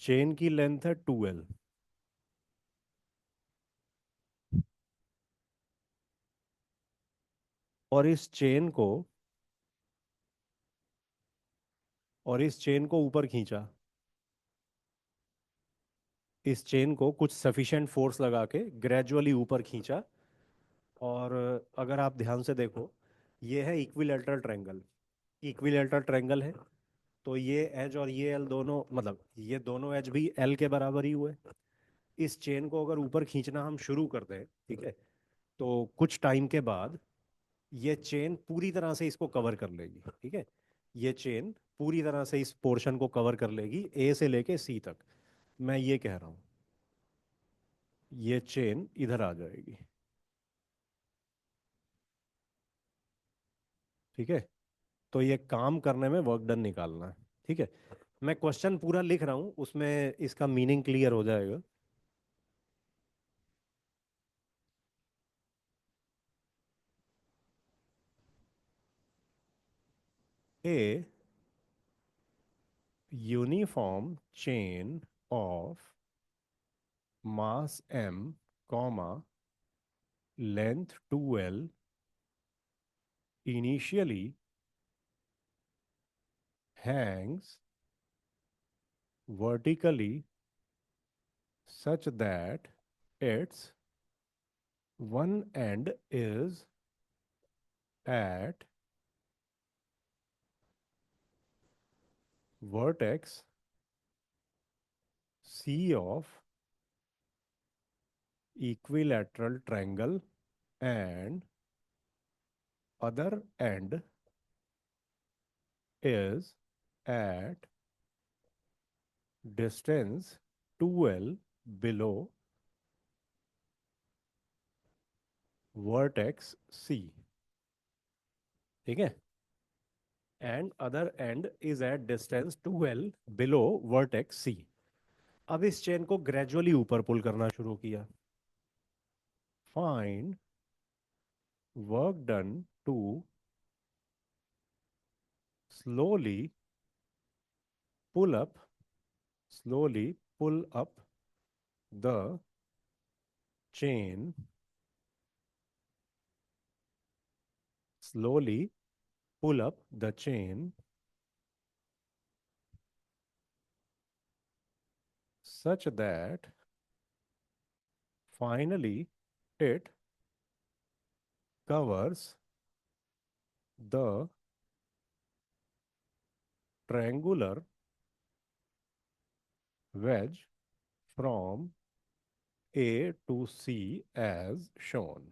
चेन की लेंथ है 2L, और इस चेन को, और इस चेन को ऊपर खींचा, इस चेन को कुछ सफिशिएंट फोर्स लगा के ग्रेजुअली ऊपर खींचा। और अगर आप ध्यान से देखो, ये है इक्विलैटरल ट्रायंगल, इक्विलैटरल ट्रायंगल है, तो ये एज और ये एल दोनों, मतलब ये दोनों एज भी एल के बराबर ही हुए। इस चेन को अगर ऊपर खींचना हम शुरू कर दें, ठीक है, तो कुछ टाइम के बाद ये चेन पूरी तरह से इसको कवर कर लेगी। ठीक है, ये चेन पूरी तरह से इस पोर्शन को कवर कर लेगी, ए से लेके सी तक। मैं ये कह रहा हूँ, ये चेन इधर आ जाएगी। ठीक है, तो ये काम करने में वर्क डन निकालना है। ठीक है, मैं क्वेश्चन पूरा लिख रहा हूँ, उसमें इसका मीनिंग क्लियर हो जाएगा। A uniform chain of mass m, comma, length 2L, initially hangs vertically such that its one end is at vertex C of equilateral triangle and other end is at distance 2L below vertex C. ठीक है, and other and is at distance 2L below vertex C. अब इस chain को gradually ऊपर पुल करना शुरू किया. Find work done to slowly pull up slowly pull up the chain, slowly pull up the chain such that finally it covers the triangular wedge from A to C as shown.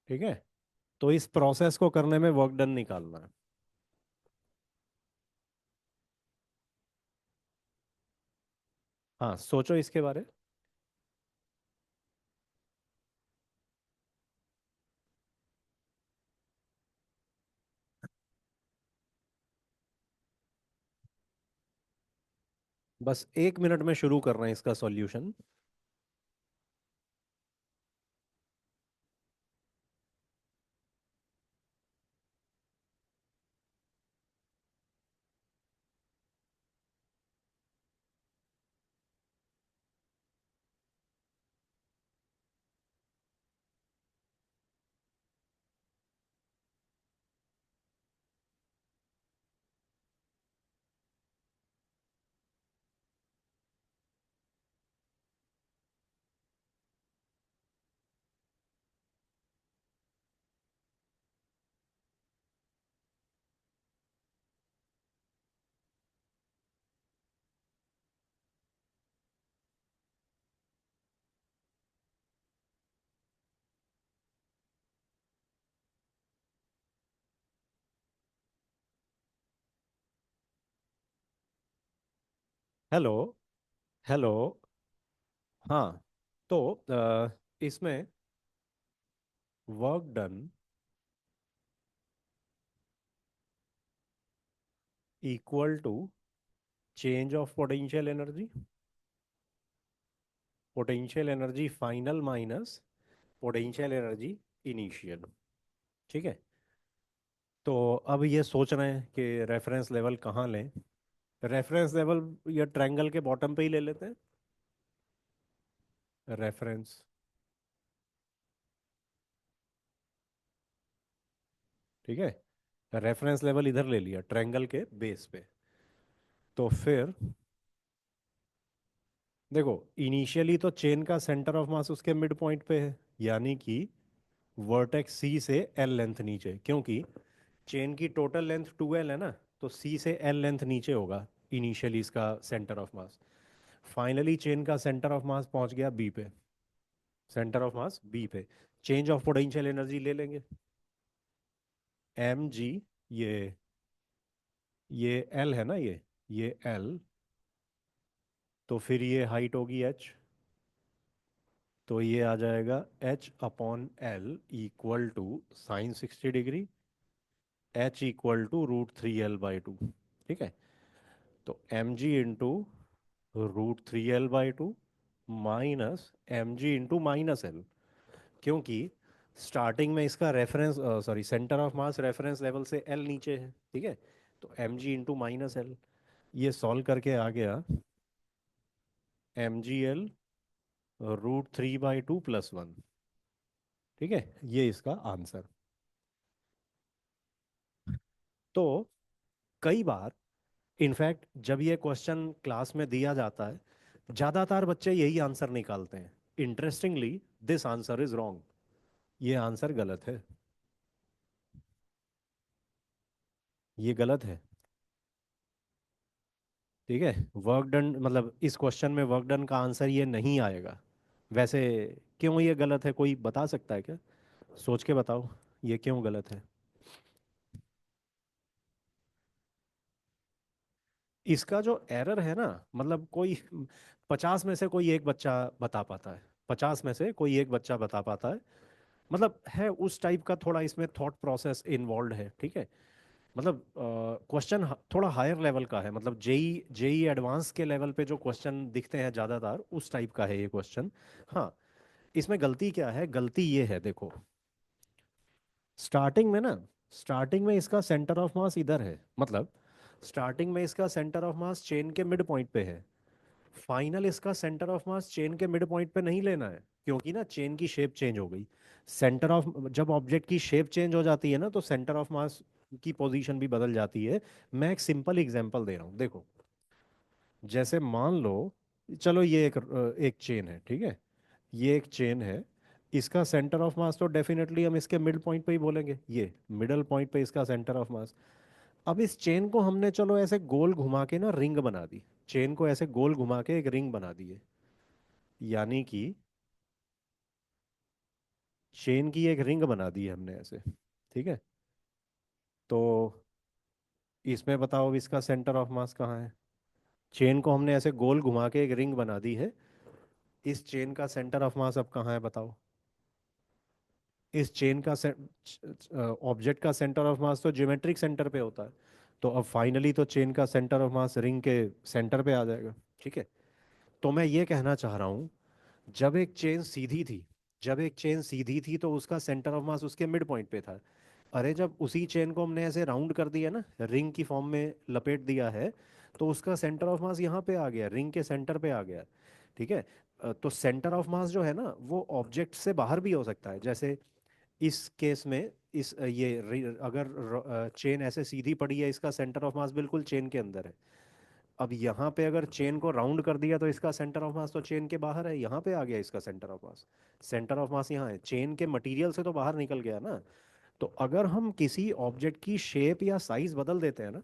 ठीक है, तो इस process को करने में work done निकालना है. हाँ, सोचो इसके बारे. बस 1 मिनट में शुरू कर रहे हैं इसका सॉल्यूशन. हेलो. हेलो. हाँ, तो इसमें work done equal to change of potential energy, potential energy final minus potential energy initial. ठीक है, तो अब ये सोच रहे हैं कि रेफरेंस लेवल कहाँ लें. रेफरेंस लेवल या ट्रायंगल के बॉटम पे ही ले लेते हैं. रेफरेंस. ठीक है, रेफरेंस लेवल इधर ले लिया ट्रायंगल के बेस पे. तो फिर देखो, इनिशियली तो चेन का सेंटर ऑफ मास उसके मिड पॉइंट पे है, यानी कि वर्टेक्स सी से एल लेंथ नीचे, क्योंकि चेन की टोटल लेंथ 2L है ना, तो सी से एल लेंथ नीचे होगा इनिशियली इसका centre of mass. Finally chain का सेंटर ऑफ मास पहुंच गया बी पे, सेंटर ऑफ मास बी पे. चेंज ऑफ पोटेंशियल एनर्जी ले लेंगे, एम जी. ये ये एल है ना, ये एल. तो फिर ये हाइट होगी एच, तो ये आ जाएगा H upon L equal to sin 60 degree, H equal to √3L/2. ठीक है, तो M G into √3L/2 minus M G into -L, क्योंकि स्टार्टिंग में इसका reference, sorry, centre of mass reference level से एल नीचे है. ठीक है, तो एम जी इंटू -L. ये सॉल्व करके आ गया mgl √3/2 + 1. ठीक है, ये इसका आंसर. तो कई बार, इनफैक्ट जब ये क्वेश्चन क्लास में दिया जाता है, ज्यादातर बच्चे यही आंसर निकालते हैं. Interestingly this answer is wrong. ये आंसर गलत है. ये गलत है. ठीक है, वर्क डन मतलब इस क्वेश्चन में वर्क डन का आंसर ये नहीं आएगा. वैसे क्यों ये गलत है, कोई बता सकता है क्या? सोच के बताओ, ये क्यों गलत है? इसका जो एरर है ना, मतलब कोई 50 में से कोई एक बच्चा बता पाता है, 50 में से कोई एक बच्चा बता पाता है। मतलब है उस टाइप का, थोड़ा इसमें थॉट प्रोसेस इन्वॉल्व है, ठीक है। मतलब क्वेश्चन थोड़ा हायर लेवल का है, मतलब जेई जेई एडवांस के लेवल पे जो क्वेश्चन दिखते हैं ज़्यादातर उस टाइप का है ये क्वेश्चन। हाँ, इसमें गलती क्या है, गलती ये है देखो, स्टार्टिंग में ना, स्टार्टिंग में इसका सेंटर ऑफ मास इधर है, मतलब स्टार्टिंग में इसका सेंटर ऑफ मास चेन के मिड पॉइंट पे है। फाइनल इसका सेंटर ऑफ मास चेन के मिड पॉइंट पे नहीं लेना है, क्योंकि ना चेन की शेप चेंज हो गई। सेंटर ऑफ, जब ऑब्जेक्ट की शेप चेंज हो जाती है ना, तो सेंटर ऑफ मास की पोजीशन भी बदल जाती है। मैं एक सिंपल एग्जांपल दे रहा हूँ, देखो। जैसे मान लो, चलो ये एक चेन है, ठीक है। ये एक चेन है, इसका सेंटर ऑफ मास तो डेफिनेटली हम इसके मिड पॉइंट पे ही बोलेंगे, ये मिडल पॉइंट पे इसका सेंटर ऑफ मास। अब इस चेन को हमने चलो ऐसे गोल घुमा के ना रिंग बना दी, चेन को ऐसे गोल घुमा के एक रिंग बना दी है, यानी कि चेन की एक रिंग बना दी है हमने ऐसे, ठीक है। तो इसमें बताओ इसका सेंटर ऑफ मास कहाँ है? चेन को हमने ऐसे गोल घुमा के एक रिंग बना दी है, इस चेन का सेंटर ऑफ मास अब कहाँ है बताओ? इस चेन का ऑब्जेक्ट का सेंटर ऑफ मास तो ज्योमेट्रिक सेंटर पे होता है, तो अब फाइनली तो चेन का सेंटर ऑफ मास रिंग के सेंटर पे आ जाएगा, ठीक है। तो मैं ये कहना चाह रहा हूँ, जब एक चेन सीधी थी, जब एक चेन सीधी थी तो उसका सेंटर ऑफ मास उसके मिड पॉइंट पे था। अरे जब उसी चेन को हमने ऐसे राउंड कर दिया ना, रिंग की फॉर्म में लपेट दिया है, तो उसका सेंटर ऑफ मास यहाँ पे आ गया, रिंग के सेंटर पे आ गया, ठीक है। तो सेंटर ऑफ मास जो है ना, वो ऑब्जेक्ट से बाहर भी हो सकता है। जैसे इस केस में, अगर चेन ऐसे सीधी पड़ी है, इसका सेंटर ऑफ मास बिल्कुल चेन के अंदर है। अब यहाँ पे अगर चेन को राउंड कर दिया तो इसका सेंटर ऑफ मास तो चेन के बाहर है, यहाँ पे आ गया इसका centre of mass. Centre of मास यहाँ है, चेन के मटेरियल से तो बाहर निकल गया ना। तो अगर हम किसी ऑब्जेक्ट की शेप या साइज बदल देते हैं ना,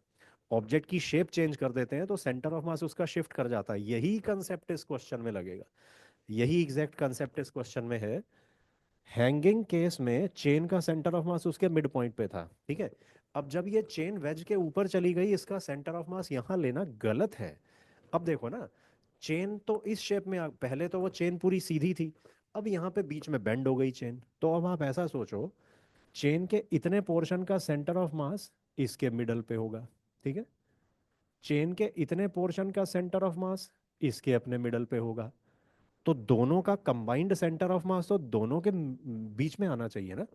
ऑब्जेक्ट की शेप चेंज कर देते हैं, तो सेंटर ऑफ मास उसका शिफ्ट कर जाता है। यही कंसेप्ट इस क्वेश्चन में लगेगा, यही एग्जैक्ट कंसेप्ट इस क्वेश्चन में है। हैंगिंग केस में चेन का सेंटर ऑफ मास उसके मिड पॉइंट पे था, ठीक है। अब जब ये चेन वेज के ऊपर चली गई, इसका सेंटर ऑफ मास यहाँ लेना गलत है। अब देखो ना, चेन तो इस शेप में पहले तो वो चेन पूरी सीधी थी, अब यहाँ पे बीच में बेंड हो गई चेन। तो अब आप ऐसा सोचो, चेन के इतने पोर्शन का सेंटर ऑफ मास इसके मिडल पे होगा, ठीक है। चेन के इतने पोर्शन का सेंटर ऑफ मास इसके अपने मिडल पे होगा। तो दोनों का कंबाइंड सेंटर ऑफ मास तो दोनों के बीच में आना चाहिए ना।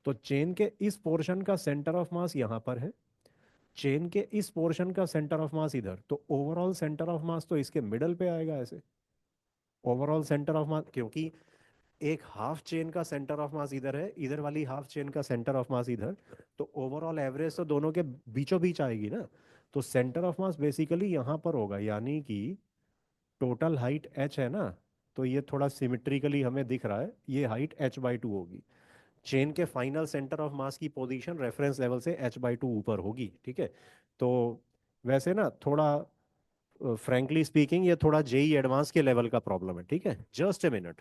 तो चेन के इस पोर्शन का सेंटर ऑफ मास यहाँ पर है, चेन के इस पोर्शन का सेंटर ऑफ मास इधर, तो ओवरऑल सेंटर ऑफ मास तो इसके मिडल पे आएगा ऐसे। ओवरऑल सेंटर ऑफ मास, क्योंकि एक हाफ चेन का सेंटर ऑफ मास इधर है, इधर वाली हाफ चेन का सेंटर ऑफ मास इधर, तो ओवरऑल एवरेज तो दोनों के बीचों बीच आएगी ना। तो सेंटर ऑफ मास बेसिकली यहाँ पर होगा, यानी कि टोटल हाइट h है ना, तो ये थोड़ा सिमेट्रिकली हमें दिख रहा है, ये हाइट h/2 होगी। चेन के फाइनल सेंटर ऑफ मास की पोजीशन रेफरेंस लेवल से h/2 ऊपर होगी, ठीक है। तो वैसे ना थोड़ा, फ्रैंकली स्पीकिंग, ये थोड़ा जेई एडवांस के लेवल का प्रॉब्लम है, ठीक है। Just a minute.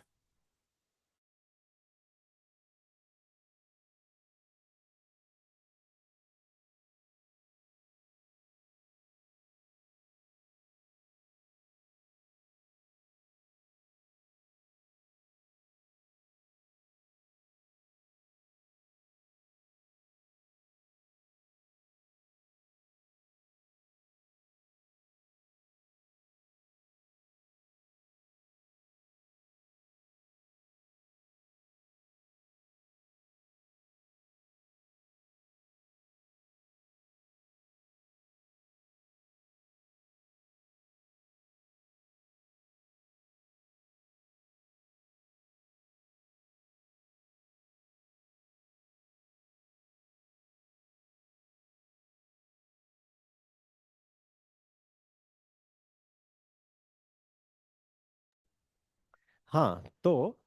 हाँ, तो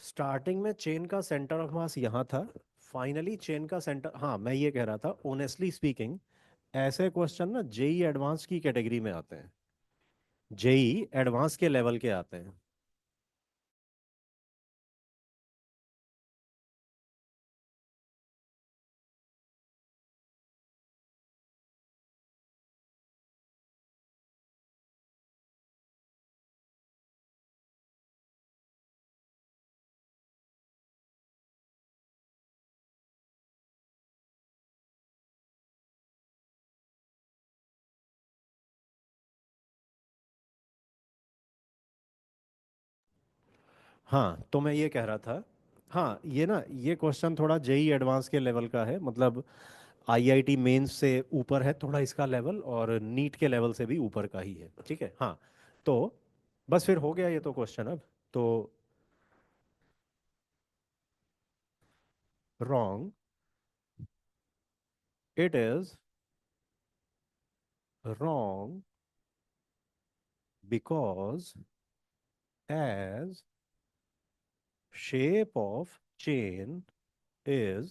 स्टार्टिंग में चेन का सेंटर ऑफ मास यहाँ था, फाइनली चेन का सेंटर, हाँ मैं ये कह रहा था, ऑनेस्टली स्पीकिंग ऐसे क्वेश्चन ना जेई एडवांस की कैटेगरी में आते हैं, जेई एडवांस के लेवल के आते हैं। हाँ, तो मैं ये कह रहा था। हाँ, ये ना, ये क्वेश्चन थोड़ा जेई एडवांस के लेवल का है, मतलब आईआईटी मेंस से ऊपर है थोड़ा इसका लेवल, और नीट के लेवल से भी ऊपर का ही है, ठीक है। हाँ, तो बस फिर हो गया ये तो क्वेश्चन अब। तो wrong. It is wrong because as shape of chain is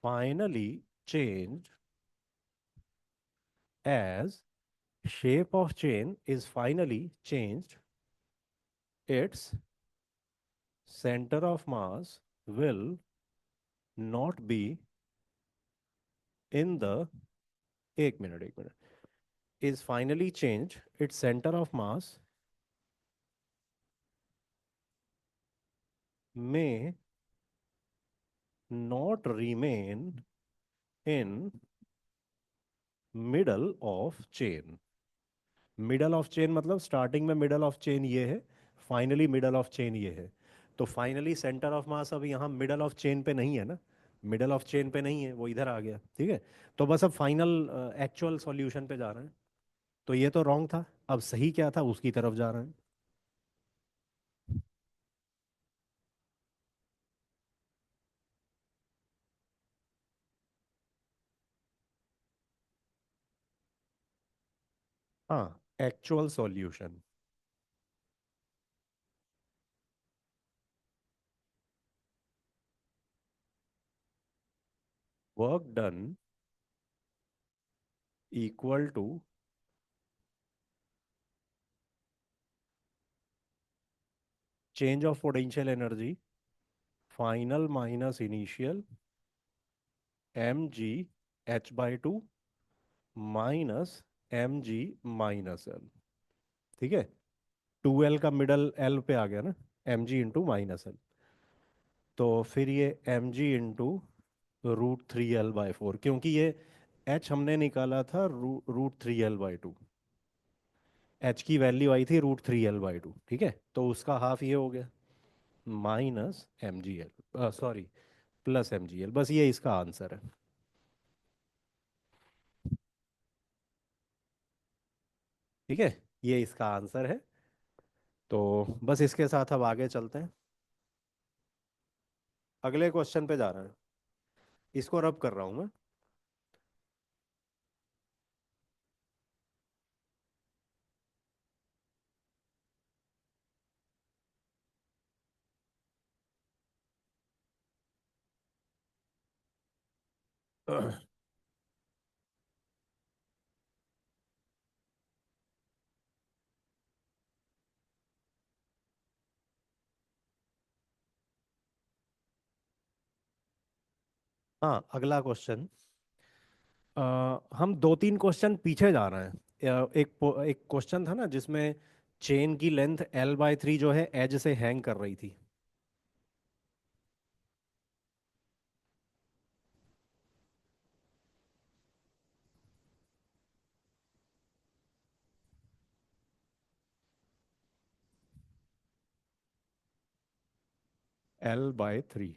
finally changed as shape of chain is finally changed, its center of mass will not be in the, एक minute, is finally changed, its center of mass may not remain in middle of chain। Middle of chain मतलब starting में middle of chain ये है, finally middle of chain ये है। तो finally centre of मास अब यहाँ मिडल ऑफ चेन पे नहीं है ना, मिडल ऑफ चेन पे नहीं है, वो इधर आ गया, ठीक है। तो बस अब फाइनल एक्चुअल सॉल्यूशन पे जा रहे हैं। तो ये तो रॉन्ग था, अब सही क्या था उसकी तरफ जा रहे हैं। हाँ, actual solution. Work done equal to change of potential energy final minus initial mg h/2 minus mg minus L, ठीक है। 2l का मिडल l पे आ गया ना, mg इंटू माइनस एल। तो फिर ये mg इंटू √3l/4, क्योंकि ये h हमने निकाला था √3l/2। h की वैल्यू आई थी √3l/2, ठीक है। तो उसका हाफ ये हो गया, minus mgl, sorry, plus mgl। बस ये इसका आंसर है, ठीक है। ये इसका आंसर है। तो बस इसके साथ अब आगे चलते हैं, अगले क्वेश्चन पे जा रहे हैं। इसको रब कर रहा हूँ मैं। हाँ, अगला क्वेश्चन। हम दो तीन क्वेश्चन पीछे जा रहे हैं। एक क्वेश्चन था ना जिसमें चेन की लेंथ l/3 जो है एज से हैंग कर रही थी। l/3,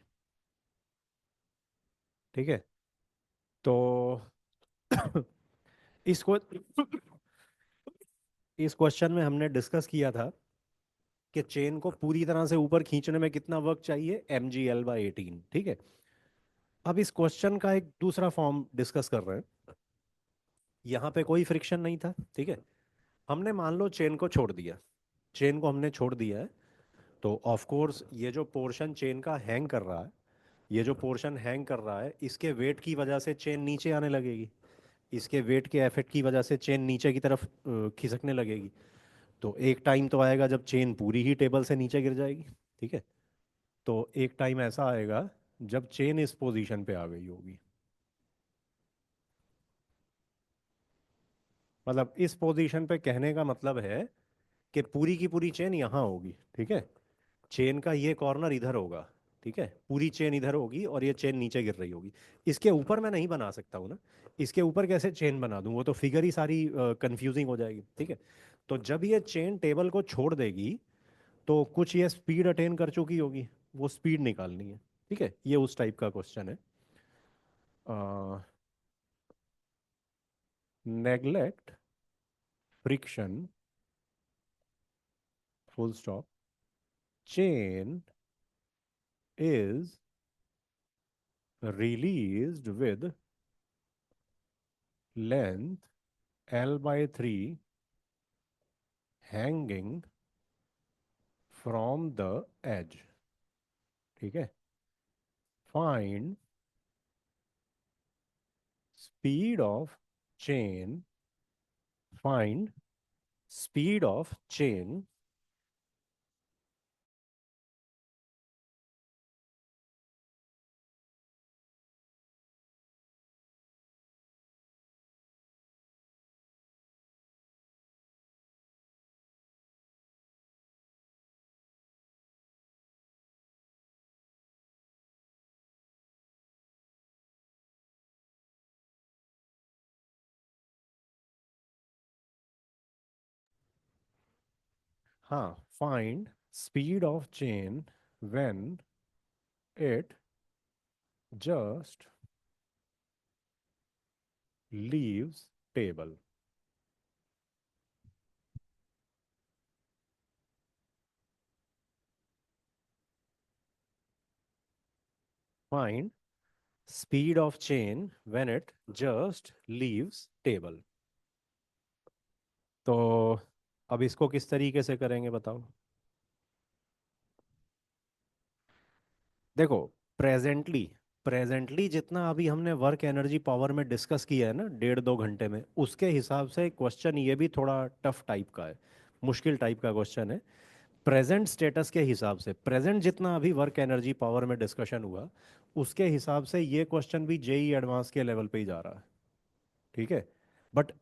ठीक है। तो इस इस क्वेश्चन में हमने डिस्कस किया था कि चेन को पूरी तरह से ऊपर खींचने में कितना वर्क चाहिए, mg l/18, ठीक है। अब इस क्वेश्चन का एक दूसरा फॉर्म डिस्कस कर रहे हैं। यहाँ पे कोई फ्रिक्शन नहीं था, ठीक है। हमने मान लो चेन को छोड़ दिया, चेन को हमने छोड़ दिया है। तो ऑफ कोर्स ये जो पोर्शन चेन का हैंग कर रहा है, ये जो पोर्शन हैंग कर रहा है, इसके वेट की वजह से चेन नीचे आने लगेगी। इसके वेट के इफेक्ट की वजह से चेन नीचे की तरफ खिसकने लगेगी। तो एक टाइम तो आएगा जब चेन पूरी ही टेबल से नीचे गिर जाएगी, ठीक है। तो एक टाइम ऐसा आएगा जब चेन इस पोजीशन पे आ गई होगी, मतलब इस पोजीशन पे कहने का मतलब है कि पूरी की पूरी चेन यहाँ होगी, ठीक है। चेन का ये कॉर्नर इधर होगा, ठीक है। पूरी चेन इधर होगी और ये चेन नीचे गिर रही होगी। इसके ऊपर मैं नहीं बना सकता हूँ ना, इसके ऊपर कैसे चेन बना दूँ, वो तो फिगर ही सारी कंफ्यूजिंग हो जाएगी, ठीक है। तो जब ये चेन टेबल को छोड़ देगी तो कुछ ये स्पीड अटेन कर चुकी होगी, वो स्पीड निकालनी है। ठीक है, ये उस टाइप का क्वेश्चन है। Neglect friction full stop chain is released with length L by 3 hanging from the edge। ठीक है, find speed of chain, find speed of chain हाँ, find speed of chain when it just leaves table। find speed of chain when it just leaves table। तो अब इसको किस तरीके से करेंगे बताओ। देखो, प्रेजेंटली प्रेजेंटली जितना अभी हमने वर्क एनर्जी पावर में डिस्कस किया है ना 1.5-2 घंटे में, उसके हिसाब से क्वेश्चन ये भी थोड़ा टफ टाइप का है, मुश्किल टाइप का क्वेश्चन है। प्रेजेंट स्टेटस के हिसाब से, प्रेजेंट जितना अभी वर्क एनर्जी पावर में डिस्कशन हुआ, उसके हिसाब से ये क्वेश्चन भी जेई एडवांस के लेवल पे ही जा रहा है। ठीक है, बट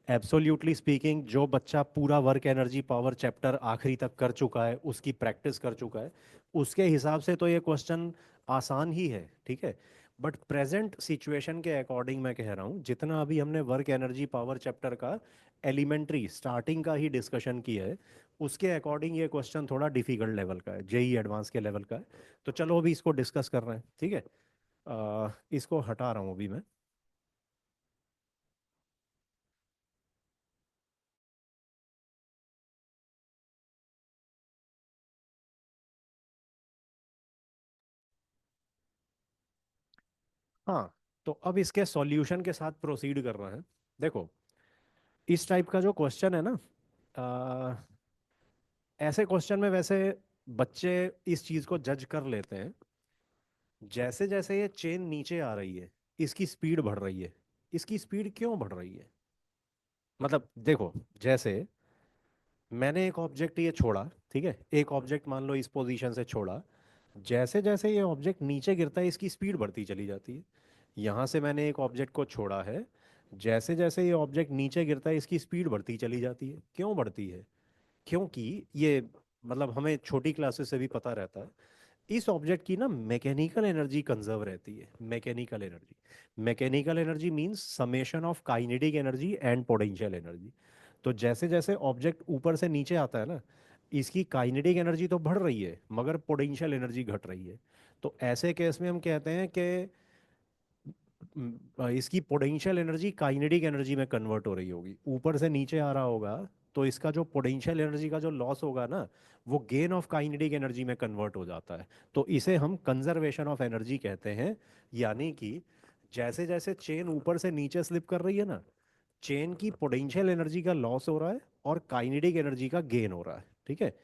एब्सोल्यूटली स्पीकिंग जो बच्चा पूरा वर्क एनर्जी पावर चैप्टर आखिरी तक कर चुका है, उसकी प्रैक्टिस कर चुका है, उसके हिसाब से तो ये क्वेश्चन आसान ही है। ठीक है, बट प्रेजेंट सिचुएशन के अकॉर्डिंग मैं कह रहा हूँ, जितना अभी हमने वर्क एनर्जी पावर चैप्टर का एलिमेंट्री स्टार्टिंग का ही डिस्कशन किया है, उसके अकॉर्डिंग ये क्वेश्चन थोड़ा डिफिकल्ट लेवल का है, जेई एडवांस के लेवल का है। तो चलो अभी इसको डिस्कस कर रहे हैं। ठीक है, इसको हटा रहा हूँ अभी मैं। हाँ, तो अब इसके सॉल्यूशन के साथ प्रोसीड कर रहे हैं। देखो, इस टाइप का जो क्वेश्चन है ना, आ, ऐसे क्वेश्चन में वैसे बच्चे इस चीज़ को जज कर लेते हैं, जैसे जैसे ये चेन नीचे आ रही है इसकी स्पीड बढ़ रही है। इसकी स्पीड क्यों बढ़ रही है? मतलब देखो, जैसे मैंने एक ऑब्जेक्ट ये छोड़ा, ठीक है, एक ऑब्जेक्ट मान लो इस पोजीशन से छोड़ा, जैसे जैसे ये ऑब्जेक्ट नीचे गिरता है इसकी स्पीड बढ़ती चली जाती है। यहाँ से मैंने एक ऑब्जेक्ट को छोड़ा है, जैसे जैसे ये ऑब्जेक्ट नीचे गिरता है इसकी स्पीड बढ़ती चली जाती है। क्यों बढ़ती है? क्योंकि ये, मतलब हमें छोटी क्लासेस से भी पता रहता है, इस ऑब्जेक्ट की ना मैकेनिकल एनर्जी कंजर्व रहती है। Mechanical energy means summation of kinetic energy and potential energy. तो जैसे जैसे ऑब्जेक्ट ऊपर से नीचे आता है ना, इसकी काइनेटिक एनर्जी तो बढ़ रही है मगर पोटेंशियल एनर्जी घट रही है। तो ऐसे केस में हम कहते हैं कि इसकी पोटेंशियल एनर्जी काइनेटिक एनर्जी में कन्वर्ट हो रही होगी। ऊपर से नीचे आ रहा होगा तो इसका जो पोटेंशियल एनर्जी का जो लॉस होगा ना, वो गेन ऑफ काइनेटिक एनर्जी में कन्वर्ट हो जाता है। तो इसे हम कंजर्वेशन ऑफ एनर्जी कहते हैं। यानी कि जैसे जैसे चेन ऊपर से नीचे स्लिप कर रही है ना, चेन की पोटेंशियल एनर्जी का लॉस हो रहा है और काइनेटिक एनर्जी का गेन हो रहा है। ठीक है,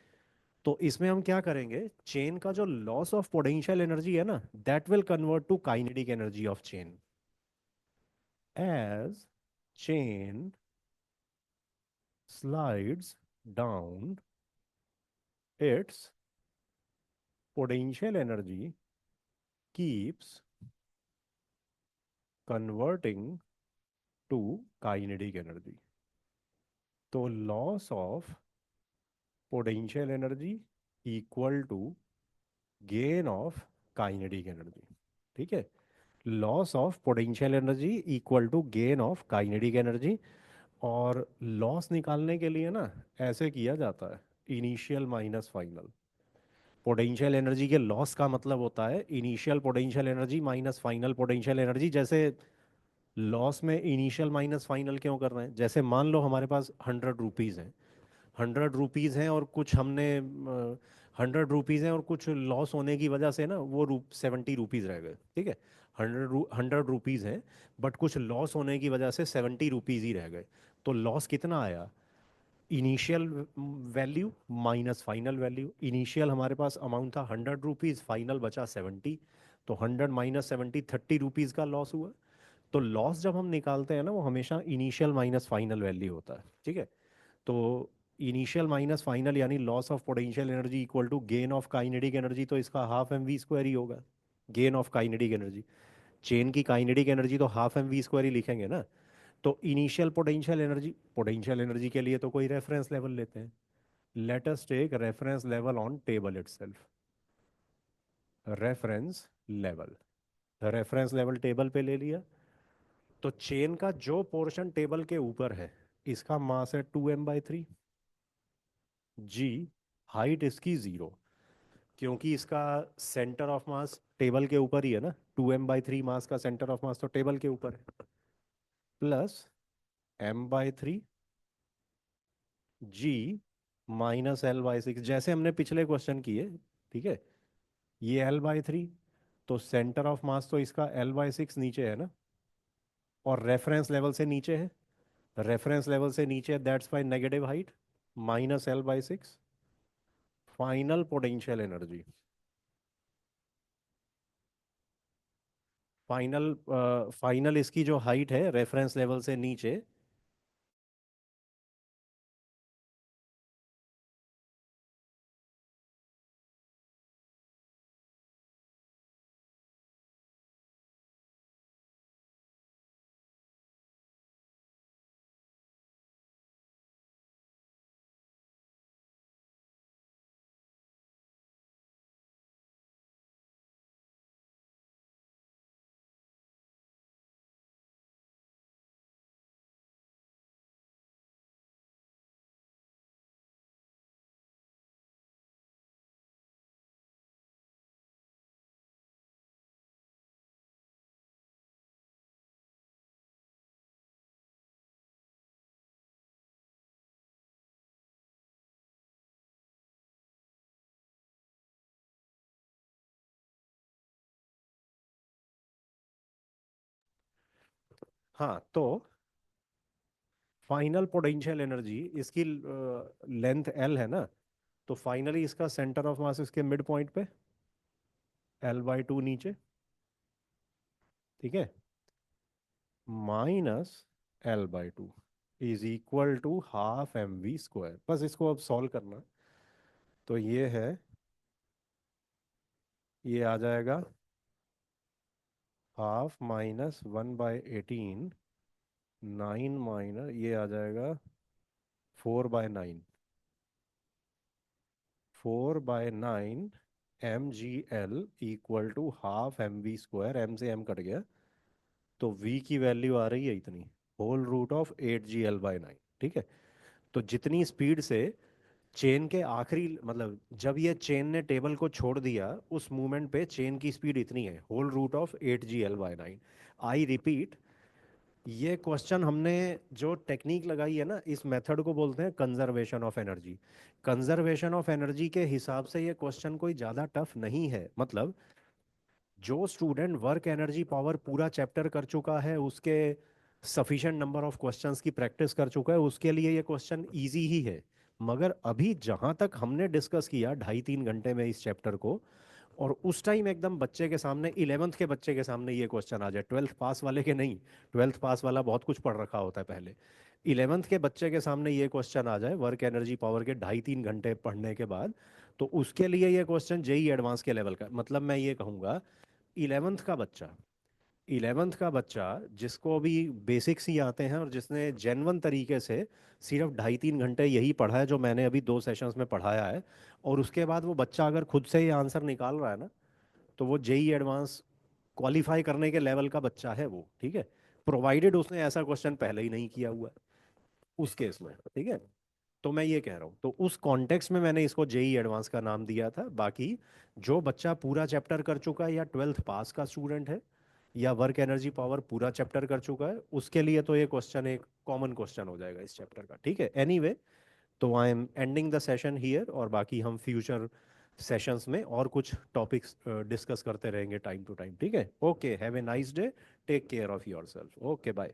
तो इसमें हम क्या करेंगे, चेन का जो लॉस ऑफ पोटेंशियल एनर्जी है ना, that will convert to kinetic energy of chain. As chain slides down, its potential energy keeps converting to kinetic energy। तो loss of potential energy equal to gain of kinetic energy। ठीक है, loss of potential energy equal to gain of kinetic energy. और loss निकालने के लिए ना ऐसे किया जाता है, initial minus final. Potential energy के लॉस का मतलब होता है initial potential energy minus final potential energy. जैसे लॉस में इनिशियल माइनस फाइनल क्यों कर रहे हैं, जैसे मान लो हमारे पास 100 रुपीज़ हैं, 100 रुपीज़ हैं और कुछ हमने 100 रुपीज़ हैं और कुछ लॉस होने की वजह से ना वो 70 रुपीज़ रह गए, ठीक है। 100 रुपीज़ हैं बट कुछ लॉस होने की वजह से 70 रुपीज़ ही रह गए। तो लॉस कितना आया, initial value minus final value. Initial हमारे पास अमाउंट था 100 रुपीज़, फाइनल बचा 70, तो 100 - 70 30 रुपीज़ का लॉस हुआ। तो लॉस जब हम निकालते हैं ना वो हमेशा इनिशियल माइनस फाइनल वैल्यू होता है, ठीक है। तो इनिशियल माइनस फाइनल यानी loss of potential energy equal to gain of kinetic energy, तो इसका हाफ एम वी स्क्वायर ही होगा। Gain of kinetic energy, chain की काइनेटिक एनर्जी तो हाफ एम वी स्क्वायर ही लिखेंगे ना। तो initial potential energy, potential energy के लिए तो कोई रेफरेंस लेवल लेते हैं। Let us take reference level on table itself. Reference level, reference level table पे ले लिया। तो चेन का जो पोर्शन टेबल के ऊपर है इसका मास है 2m/3 जी। हाइट इसकी 0, क्योंकि इसका सेंटर ऑफ मास टेबल के ऊपर ही है ना। 2m/3 मास का सेंटर ऑफ मास तो टेबल के ऊपर है, प्लस m/3 जी -l/6, जैसे हमने पिछले क्वेश्चन किए, ठीक है। ये l/3, तो सेंटर ऑफ मास तो इसका l/6 नीचे है ना, और रेफरेंस लेवल से नीचे है। रेफरेंस लेवल से नीचे, that's by negative height, -l/6। Final potential energy, final final इसकी जो हाइट है रेफरेंस लेवल से नीचे। हाँ, तो फाइनल पोटेंशियल एनर्जी इसकी लेंथ एल है ना, तो फाइनली इसका सेंटर ऑफ मास इसके मिड पॉइंट पे l/2 नीचे, ठीक है, -l/2 is equal to half M V square. बस इसको अब सॉल्व करना। तो ये है, ये आ जाएगा हाफ -1/18, 9 माइनस ये आ जाएगा 4/9, 4/9 mgl equal to half M V square. M से एम कट गया, तो v की वैल्यू आ रही है इतनी, √8 gl/9, ठीक है। तो जितनी स्पीड से चेन के आखिरी, मतलब जब ये चेन ने टेबल को छोड़ दिया उस मोमेंट पे चेन की स्पीड इतनी है, √8 gl/9। आई रिपीट, ये क्वेश्चन हमने जो टेक्निक लगाई है ना, इस मेथड को बोलते हैं conservation of energy. Conservation of energy के हिसाब से ये क्वेश्चन कोई ज़्यादा टफ नहीं है। मतलब जो स्टूडेंट वर्क एनर्जी पावर पूरा चैप्टर कर चुका है, उसके सफिशिएंट नंबर ऑफ क्वेश्चंस की प्रैक्टिस कर चुका है, उसके लिए ये क्वेश्चन इजी ही है। मगर अभी जहाँ तक हमने डिस्कस किया 2.5-3 घंटे में इस चैप्टर को, और उस टाइम एकदम बच्चे के सामने, 11th के बच्चे के सामने ये क्वेश्चन आ जाए, 12th पास वाले के नहीं। 12th पास वाला बहुत कुछ पढ़ रखा होता है पहले। 11th के बच्चे के सामने ये क्वेश्चन आ जाए वर्क एनर्जी पावर के 2.5-3 घंटे पढ़ने के बाद, तो उसके लिए ये क्वेश्चन जेई एडवांस के लेवल का। मतलब मैं ये कहूँगा, 11th का बच्चा, 11th का बच्चा जिसको अभी बेसिक्स ही आते हैं और जिसने जेन्युइन तरीके से सिर्फ 2.5-3 घंटे यही पढ़ा है जो मैंने अभी 2 सेशंस में पढ़ाया है, और उसके बाद वो बच्चा अगर खुद से ये आंसर निकाल रहा है ना, तो वो जेई एडवांस क्वालिफाई करने के लेवल का बच्चा है वो, ठीक है। प्रोवाइडेड उसने ऐसा क्वेश्चन पहले ही नहीं किया हुआ है। उस केस में, ठीक है। तो मैं ये कह रहा हूँ, तो उस कॉन्टेक्स्ट में मैंने इसको जेई एडवांस का नाम दिया था। बाकी जो बच्चा पूरा चैप्टर कर चुका है या 12th पास का स्टूडेंट है या वर्क एनर्जी पावर पूरा चैप्टर कर चुका है, उसके लिए तो ये क्वेश्चन एक कॉमन क्वेश्चन हो जाएगा इस चैप्टर का, ठीक है। एनीवे, तो I am ending the session here, और बाकी हम फ्यूचर सेशंस में और कुछ टॉपिक्स डिस्कस करते रहेंगे टाइम टू टाइम, ठीक है। Okay, have a nice day, take care of yourself, okay bye.